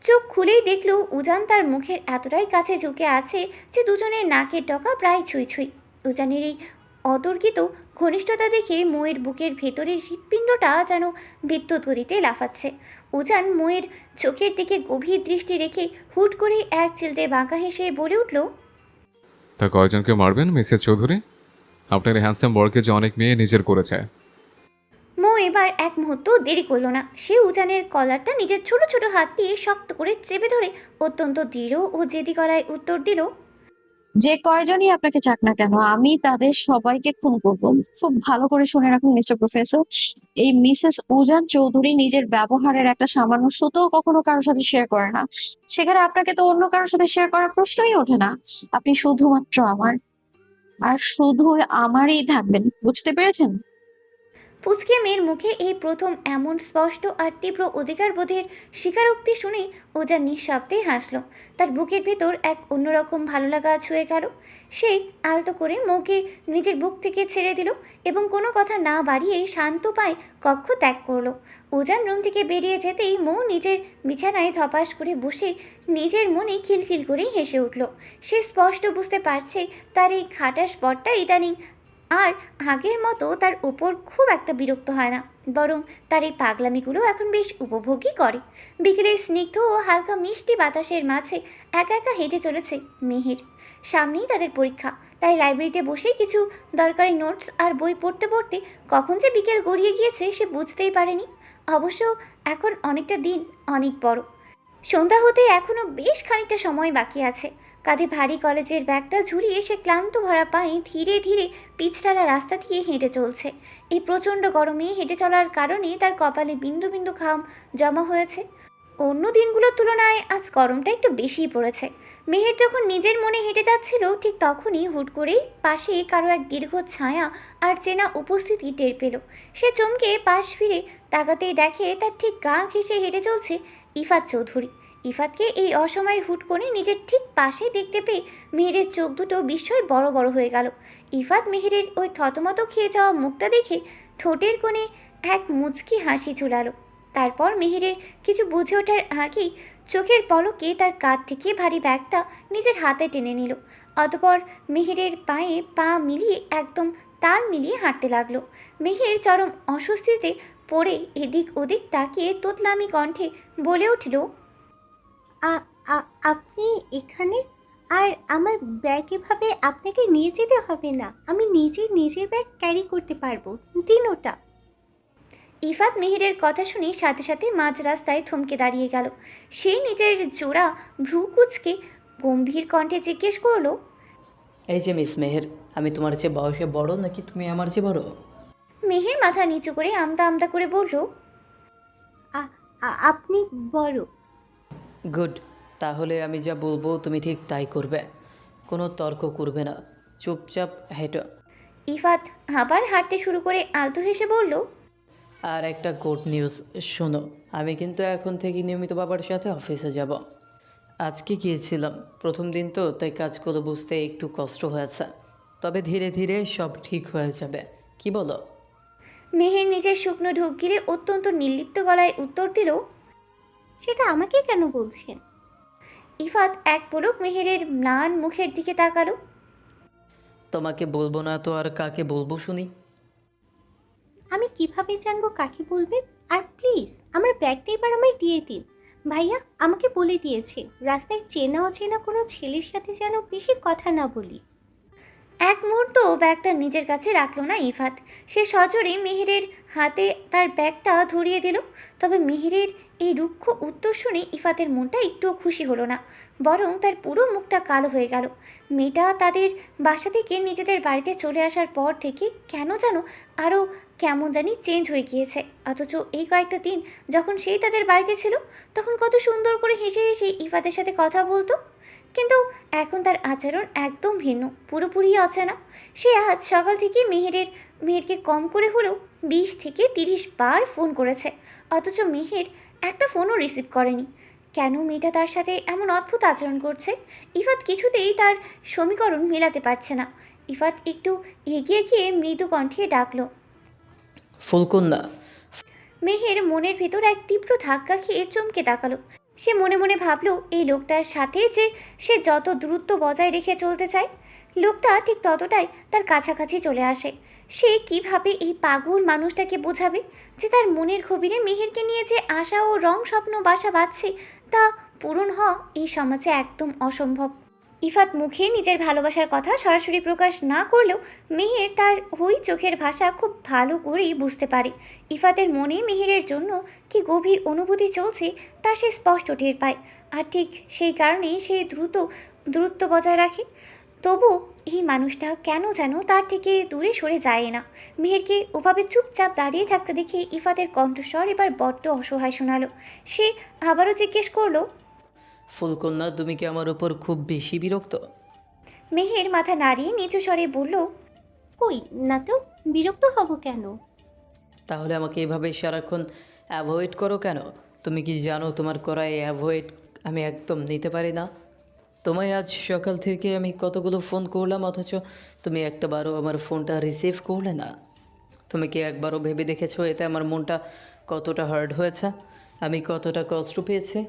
চোখ খুলেই দেখল উজান তার মুখের এতটাই কাছে ঝুঁকে আছে যে দুজনের নাকের ডগা প্রায় ছুঁই ছুঁই। উজানের এই অতর্কিত ঘনিষ্ঠতা দেখে ময়ের বুকের ভেতরের হৃৎপিণ্ডটা যেন বিদ্যুৎ গতিতে লাফাচ্ছে। উজান ময়ের চোখের দিকে গভীর দৃষ্টি রেখে হুট করে এক চিলতে বাঁকা হেসে বলে উঠল, তা কয়জনকে মারবেন মিসেস চৌধুরী? আপনার হ্যান্ডসাম বরকে যে অনেক মেয়ে নিজের করেছে। মৌ এবার এক মুহূর্ত দেরি করল না। সে উজানের কলারটা নিজের ছোট ছোট হাত দিয়ে শক্ত করে চেপে ধরে অত্যন্ত দৃঢ় ও জেদি গলায় উত্তর দিল, যে কয়জনই আপনাকে চাক না কেন, আমি তাদের সবাইকে খুন করবো। খুব ভালো করে শুনে রাখুন মিস্টার প্রফেসর, এই মিসেস উজান চৌধুরী নিজের ব্যবহারের একটা সামান্য সুতো কখনো কারোর সাথে শেয়ার করে না। সেখানে আপনাকে তো অন্য কারোর সাথে শেয়ার করার প্রশ্নই ওঠে না। আপনি শুধুমাত্র আমার, আর শুধু আমারই থাকবেন, বুঝতে পেরেছেন? পুচকে মেয়ের মুখে এই প্রথম এমন স্পষ্ট আর তীব্র অধিকারবোধের স্বীকারোক্তি শুনে ওজান নিঃশব্দে হাসল। তার বুকের ভেতর এক অন্যরকম ভালো লাগা ছুঁয়ে গেল। সে আলতো করে মৌকে নিজের বুক থেকে ছেড়ে দিল এবং কোনো কথা না বাড়িয়ে শান্ত পায়ে কক্ষ ত্যাগ করলো। ওজান রুম থেকে বেরিয়ে যেতেই মৌ নিজের বিছানায় ধপাস করে বসে নিজের মনে খিলখিল করে হেসে উঠল। সে স্পষ্ট বুঝতে পারছে তার এই খাটাস বরটা ইদানিং আর আগের মতো তার উপর খুব একটা বিরক্ত হয় না, বরং তার এই পাগলামিগুলো এখন বেশ উপভোগই করে। বিকেলের স্নিগ্ধ ও হালকা মিষ্টি বাতাসের মাঝে একা একা হেঁটে চলেছে মেহের। সামনেই তাদের পরীক্ষা, তাই লাইব্রেরিতে বসে কিছু দরকারি নোটস আর বই পড়তে পড়তে কখন যে বিকেল গড়িয়ে গিয়েছে সে বুঝতেই পারেনি। অবশ্য এখন অনেকটা দিন অনেক বড়। সন্ধ্যা হতে এখনও বেশ খানিকটা সময় বাকি আছে। কাঁধে ভারী কলেজের ব্যাগটা ঝুলিয়ে সে ক্লান্ত ভরা পায়ে ধীরে ধীরে পিচঢালা রাস্তা দিয়ে হেঁটে চলছে। এই প্রচণ্ড গরমে হেঁটে চলার কারণে তার কপালে বিন্দু বিন্দু ঘাম জমা হয়েছে। অন্য দিনগুলোর তুলনায় আজ গরমটা একটু বেশিই পড়েছে। মেহের যখন নিজের মনে হেঁটে যাচ্ছিল ঠিক তখনই হুট করেই পাশে কারো এক দীর্ঘ ছায়া আর চেনা উপস্থিতি টের পেল। সে চমকে পাশ ফিরে তাকাতেই দেখে তার ঠিক গা ঘেঁষে হেঁটে চলছে ইফাত চৌধুরী। ইফাতকে এই অসময়ে হুট করে নিজের ঠিক পাশে দেখতে পেয়ে মেহেরের চোখ দুটো বিস্ময় বড় বড় হয়ে গেল। ইফাত মেহেরের ওই থতমত খেয়ে যাওয়া মুখটা দেখে ঠোঁটের কোণে এক মুচকি হাসি ঝুলালো। তারপর মেহেরের কিছু বুঝে ওঠার আগেই চোখের পলকে তার কাঁধ থেকে ভারী ব্যাগটা নিজের হাতে টেনে নিল। অতপর মেহেরের পায়ে পা মিলিয়ে একদম তাল মিলিয়ে হাঁটতে লাগলো। মেহের চরম অস্বস্তিতে পড়ে এদিক ওদিক তাকিয়ে তোতলামি কণ্ঠে বলে উঠল, আপনি এখানে? আর আমার ব্যাগ এভাবে আপনাকে নিয়ে যেতে হবে না, আমি নিজের ব্যাগ ক্যারি করতে পারবো, দিন ওটা। ইফাত মেহেরের কথা শুনে সাথে সাথে মাঝ রাস্তায় থমকে দাঁড়িয়ে গেল। সে নিজের জোড়া ভ্রু কুঁচকে গম্ভীর কণ্ঠে জিজ্ঞেস করলো, এই যে মিস মেহের, আমি তোমার চেয়ে বয়সে বড় নাকি তুমি আমার চেয়ে বড়? মেহের মাথা নিচু করে আমদা আমদা করে বলল, আপনি বড়। গুড, তাহলে আমি যা বলবো তুমি ঠিক তাই করবে, কোনো তর্ক করবে না, চুপচাপ হেঁটো। ইফাত আবার হাঁটতে শুরু করে আলতো হেসে বলল, আর একটা গুড নিউজ শোনো, আমি কিন্তু এখন থেকে নিয়মিত বাবার সাথে অফিসে যাব। আজকে গিয়েছিলাম, প্রথম দিন তো, তাই কাজগুলো বুঝতে একটু কষ্ট হয়েছে, তবে ধীরে ধীরে সব ঠিক হয়ে যাবে, কি বলো? মেহের নিজের শুকনো ঢোক গিলে অত্যন্ত নির্লিপ্ত গলায় উত্তর দিল, সেটা আমাকে কেন বলছেন? ইফাত এক পলক মেহেরের ম্লান মুখের দিকে তাকালো। তোমাকে বলবো না তো আর কাকে বলবো শুনি? আমি কিভাবে জানবো কাকে বলবেন? আর প্লিজ আমার ব্যাগটা এবার আমায় দিয়ে দিন। ভাইয়া আমাকে বলে দিয়েছে রাস্তায় চেনা অচেনা কোনো ছেলের সাথে যেন বেশি কথা না বলি। এক মুহূর্ত ব্যাগটা নিজের কাছে রাখলো না ইফাত। সে সজোরে মেহেরের হাতে তার ব্যাগটা ধরিয়ে দিল। তবে মেহেরের এই রুক্ষ উত্তর শুনে ইফাতের মনটা একটুও খুশি হলো না, বরং তার পুরো মুখটা কালো হয়ে গেল। মেয়েটা তাদের বাসা থেকে নিজেদের বাড়িতে চলে আসার পর থেকে কেন যেন আরও কেমন জানি চেঞ্জ হয়ে গিয়েছে। অথচ এই কয়েকটা দিন যখন সেই তাদের বাড়িতে ছিল তখন কত সুন্দর করে হেসে হেসে ইফাতের সাথে কথা বলতো। কিন্তু এখন তার আচরণ একদম ভিন্ন, পুরোপুরি অচেনা। সে আজ সকাল থেকে মেহেরকে কম করে হলেও 20 থেকে 30 বার ফোন করেছে, অথচ মেহের একটা ফোনও রিসিভ করেনি। কেন মেয়েটা তার সাথে এমন অদ্ভুত আচরণ করছে? ইফাত কিছুতেই তার সমীকরণ মেলাতে পারছে না। ইফাত একটু এগিয়ে গিয়ে মৃদু কণ্ঠে ডাকলো, ফুলকন্যা। মেহের মনের ভেতর এক তীব্র ধাক্কা খেয়ে চমকে তাকালো। সে মনে মনে ভাবলো এই লোকটার সাথে যে সে যত দূরত্ব বজায় রেখে চলতে চায়, লোকটা ঠিক ততটাই তার কাছাকাছি চলে আসে। সে কিভাবে এই পাগল মানুষটাকে বোঝাবে যে তার মনের গভীরে মেহেরকে নিয়ে যে আশা ও রং স্বপ্ন বাসা বাঁধছে তা পূরণ হওয়া এই সমাজে একদম অসম্ভব। ইফাত মুখে নিজের ভালোবাসার কথা সরাসরি প্রকাশ না করলেও মেহের তার ওই চোখের ভাষা খুব ভালো করেই বুঝতে পারে। ইফাতের মনে মেহেরের জন্য কি গভীর অনুভূতি চলছে তা সে স্পষ্ট টের পায়, আর ঠিক সেই কারণেই সে দূরত্ব বজায় রাখে। তবু এই মানুষটা কেন যেন তার থেকে দূরে সরে যায় না। মেহেরকে ওভাবে চুপচাপ দাঁড়িয়ে থাকতে দেখে ইফাতের কণ্ঠস্বর এবার বড্ড অসহায় শোনালো। সে আবারও জিজ্ঞেস করলো, ফুলকন্যা, তুমি কি আমার উপর খুব বেশি বিরক্ত? মেহের মাথা নাড়িয়ে নিচু স্বরে বলল, কই না তো, বিরক্ত হব কেন? তাহলে আমাকে এভাবে সারাক্ষণ অ্যাভয়েড করো কেন? তুমি কি জানো তোমার করা এই অ্যাভয়েড আমি একদম নিতে পারি না? তোমায় আজ সকাল থেকে আমি কতগুলো ফোন করলাম, অথচ তুমি একটাবারও আমার ফোনটা রিসিভ করলে না। তুমি কি একবারও ভেবে দেখেছো এতে আমার মনটা কতটা হার্ট হয়েছে, আমি কতটা কষ্ট পেয়েছি?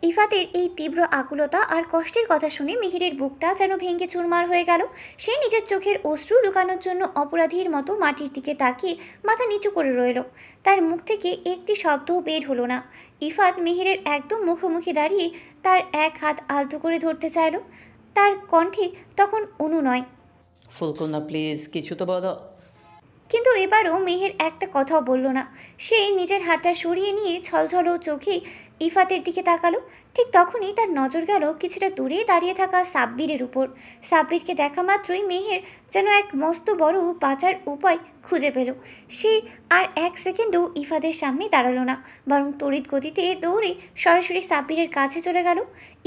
ইফাতের এই তীব্র আকুলতা আর কষ্টের কথা শুনে মিহিরের বুকটা যেন ভেঙে চুরমার হয়ে গেল। সে নিজের চোখের অশ্রু লুকানোর জন্য অপরাধীর মতো মাটির দিকে তাকিয়ে মাথা নিচু করে রইল। তার মুখ থেকে একটি শব্দও বের হলো না। ইফাত মিহিরের একদম মুখোমুখি দাঁড়িয়ে তার এক হাত আলতো করে ধরতে চাইল। তার কণ্ঠে তখন অনুনয়, ফুলকন্যা প্লিজ কিছু তো বলো। কিন্তু এবারও মেহের একটা কথাও বলল না। সে নিজের হাতটা সরিয়ে নিয়ে ছলছল চোখে ইফাতের দিকে তাকালো। ঠিক তখনই তার নজর গেল কিছুটা দূরে দাঁড়িয়ে থাকা সাব্বিরের উপর। সাব্বিরকে দেখা মাত্রই মেহের যেন এক মস্ত বড় বাঁচার উপায় খুঁজে পেল। সে আর এক সেকেন্ডও ইফাদের সামনে দাঁড়ালো না, বরং তড়িৎ গতিতে দৌড়ে সরাসরি সাব্বিরের কাছে চলে গেল।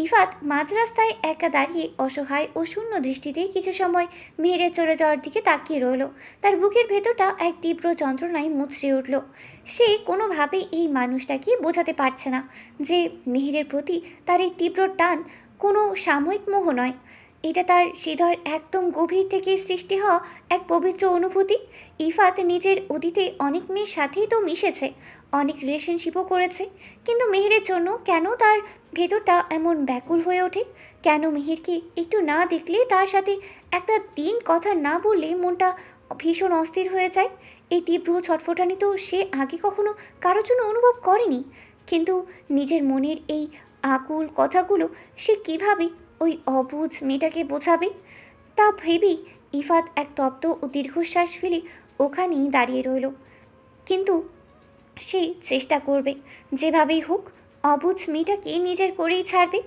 ইফাত মাঝ রাস্তায় একা দাঁড়িয়ে অসহায় ও শূন্য দৃষ্টিতে কিছু সময় মেহেরের চলে যাওয়ার দিকে তাকিয়ে রইল। তার বুকের ভেতরটা এক তীব্র যন্ত্রণায় মুচড়ে উঠল। সে কোনোভাবেই এই মানুষটাকে বোঝাতে পারছে না যে মেহেরের প্রতি তার এই তীব্র টান কোনো সাময়িক মোহ নয়, এটা তার হৃদয়ের একদম গভীর থেকে সৃষ্টি হওয়া এক পবিত্র অনুভূতি। ইফাত নিজের অতীতে অনেক মেয়ের সাথেই তো মিশেছে, অনেক রিলেশনশিপও করেছে, কিন্তু মেহেরের জন্য কেন তার ভেতরটা এমন ব্যাকুল হয়ে ওঠে? কেন মেহেরকে একটু না দেখলে, তার সাথে একটা দিন কথা না বললে মনটা ভীষণ অস্থির হয়ে যায়? এই তীব্র ছটফটানি তো সে আগে কখনো কারোর জন্য অনুভব করেনি। কিন্তু নিজের মনের এই আকুল কথাগুলো সে কিভাবে ওই অবুঝ মেয়েটাকে বোঝাবে? তা ভেবেই ইফাত এক তপ্ত ও দীর্ঘশ্বাস ফেলে ওখানেই দাঁড়িয়ে রইল। কিন্তু সে চেষ্টা করবে, যেভাবেই হোক অবুঝ মেয়েটাকে নিজের করেই ছাড়বে।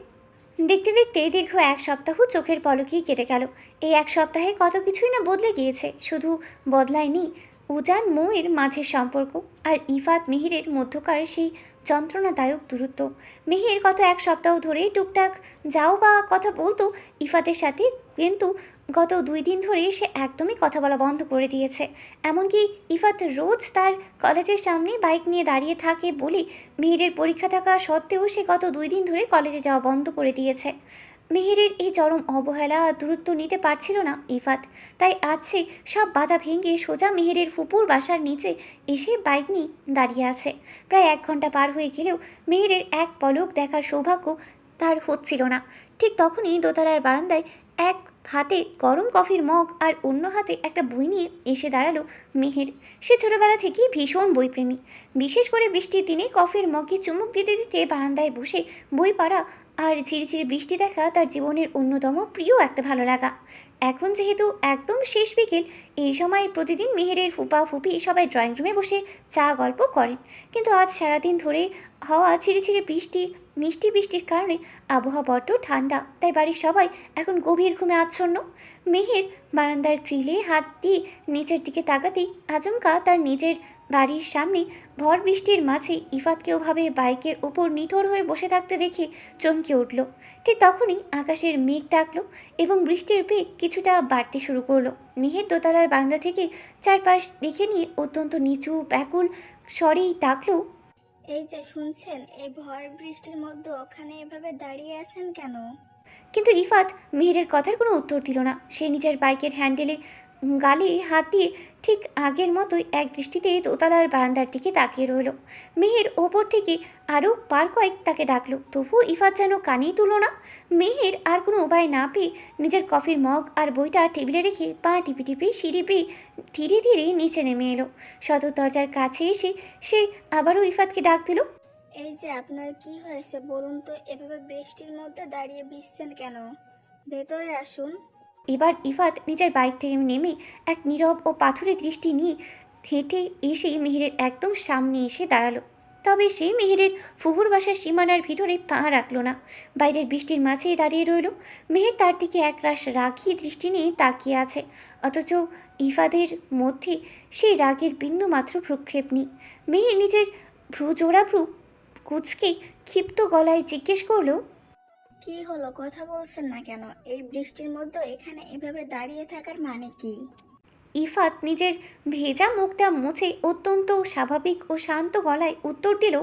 দেখতে দেখতে দীর্ঘ এক সপ্তাহ চোখের পলকেই কেটে গেল। এই এক সপ্তাহে কত কিছুই না বদলে গিয়েছে। শুধু বদলায়নি উজান মৌয়ের মাঝের সম্পর্ক আর ইফাত মেহেরের মধ্যকার সেই যন্ত্রণাদায়ক দূরত্ব। মেহের গত এক সপ্তাহ ধরেই টুকটাক যাও বা কথা বলতো ইফাতের সাথে, কিন্তু গত 2 দিন ধরে সে একদমই কথা বলা বন্ধ করে দিয়েছে। এমনকি ইফাত রোজ তার কলেজের সামনে বাইক নিয়ে দাঁড়িয়ে থাকে বলে মেহেরের পরীক্ষা থাকা সত্ত্বেও সে গত 2 দিন ধরে কলেজে যাওয়া বন্ধ করে দিয়েছে। মেহেরের এই চরম অবহেলা আর দূরত্ব নিতে পারছিল না ইফাত। তাই আজ সে সব বাধা ভেঙে সোজা মেহেরের ফুপুর বাসার নিচে এসে বাইক নিয়ে দাঁড়িয়ে আছে। প্রায় 1 ঘন্টা পার হয়ে গেলেও মেহেরের এক পলক দেখার সৌভাগ্য তার হচ্ছিল না। ঠিক তখনই দোতলার বারান্দায় এক হাতে গরম কফির মগ আর অন্য হাতে একটা বই নিয়ে এসে দাঁড়ালো মেহের। সে ছোটবেলা থেকেই ভীষণ বইপ্রেমী। বিশেষ করে বৃষ্টির দিনে কফির মগে চুমুক দিতে দিতে বারান্দায় বসে বই পড়া আর ঝিরিঝিরি বৃষ্টি দেখা তার জীবনের অন্যতম প্রিয় একটা ভালো লাগা। এখন যেহেতু একদম শেষ বিকেল, এই সময় প্রতিদিন মেহেরের ফুপা ফুপি সবাই ড্রয়িং রুমে বসে চা গল্প করেন। কিন্তু আজ সারাদিন ধরে হওয়া ঝিরিঝিরি বৃষ্টি, মিষ্টি বৃষ্টির কারণে আবহাওয়া বড্ড ঠান্ডা, তাই বাড়ির সবাই এখন গভীর ঘুমে আচ্ছন্ন। মেহের বারান্দার গ্রিলে হাত দিয়ে নিচের দিকে তাকাতেই আচমকা তার নিজের বাড়ির সামনে ভর বৃষ্টির মাঝে ইফাতকেও ভাবে বাইকের উপর নিথর হয়ে বসে থাকতে দেখে চমকে উঠল। ঠিক তখনই আকাশের মেঘ ডাকলো এবং বৃষ্টির বেগ কিছুটা বাড়তে শুরু করলো। মেহের দোতলার বারান্দা থেকে চারপাশ দেখে নিয়ে অত্যন্ত নিচু ব্যাকুল স্বরেই ডাকলো, এই যে শুনছেন, এই ভর বৃষ্টির মধ্যে ওখানে এভাবে দাঁড়িয়ে আছেন কেন? কিন্তু ইফাত মেহেরের কথার কোনো উত্তর দিল না। সে নিজের বাইকের হ্যান্ডেলে গালে হাত দিয়ে ঠিক আগের মতোই এক দৃষ্টিতে দোতলার বারান্দার দিকে তাকিয়ে রইল। মেহের ওপর থেকে আরও বার কয়েক তাকে ডাকলো, তবুও ইফাত যেন কানেই তুলো না। মেহের আর কোনো উপায় না পেয়ে নিজের কফির মগ আর বইটা টেবিলে রেখে পা টিপি টিপি সিঁড়ি পেয়ে ধীরে ধীরে নিচে নেমে এলো। সদর দরজার কাছে এসে সে আবারও ইফাতকে ডাক দিল, এই যে আপনার কি হয়েছে বলুন তো, এভাবে বৃষ্টির মধ্যে দাঁড়িয়ে ভিজছেন কেন? ভেতরে আসুন। এবার ইফাত নিজের বাইক থেকে নেমে এক নীরব ও পাথুরে দৃষ্টি নিয়ে হেঁটে এসে মেহেরের একদম সামনে এসে দাঁড়ালো। তবে সে মেহেরের ফুহুর বাসার সীমানার ভিতরে পা রাখলো না, বাইরের বৃষ্টির মাঝেই দাঁড়িয়ে রইল। মেহের তার দিকে একরাশ রাগী দৃষ্টি নিয়ে তাকিয়ে আছে, অথচ ইফাদের মধ্যে সেই রাগের বিন্দু মাত্র ভ্রুক্ষেপ নেই। মেহের নিজের জোড়া ভ্রু কুচকে ক্ষিপ্ত গলায় জিজ্ঞেস করলো, কি হলো, কথা বলছেন না কেন? এই বৃষ্টির মধ্যে এখানে এভাবে দাঁড়িয়ে থাকার মানে কি? ইফাত নিজের ভেজা মুখটা মুছে অত্যন্ত স্বাভাবিক ও শান্ত গলায় উত্তর দিল,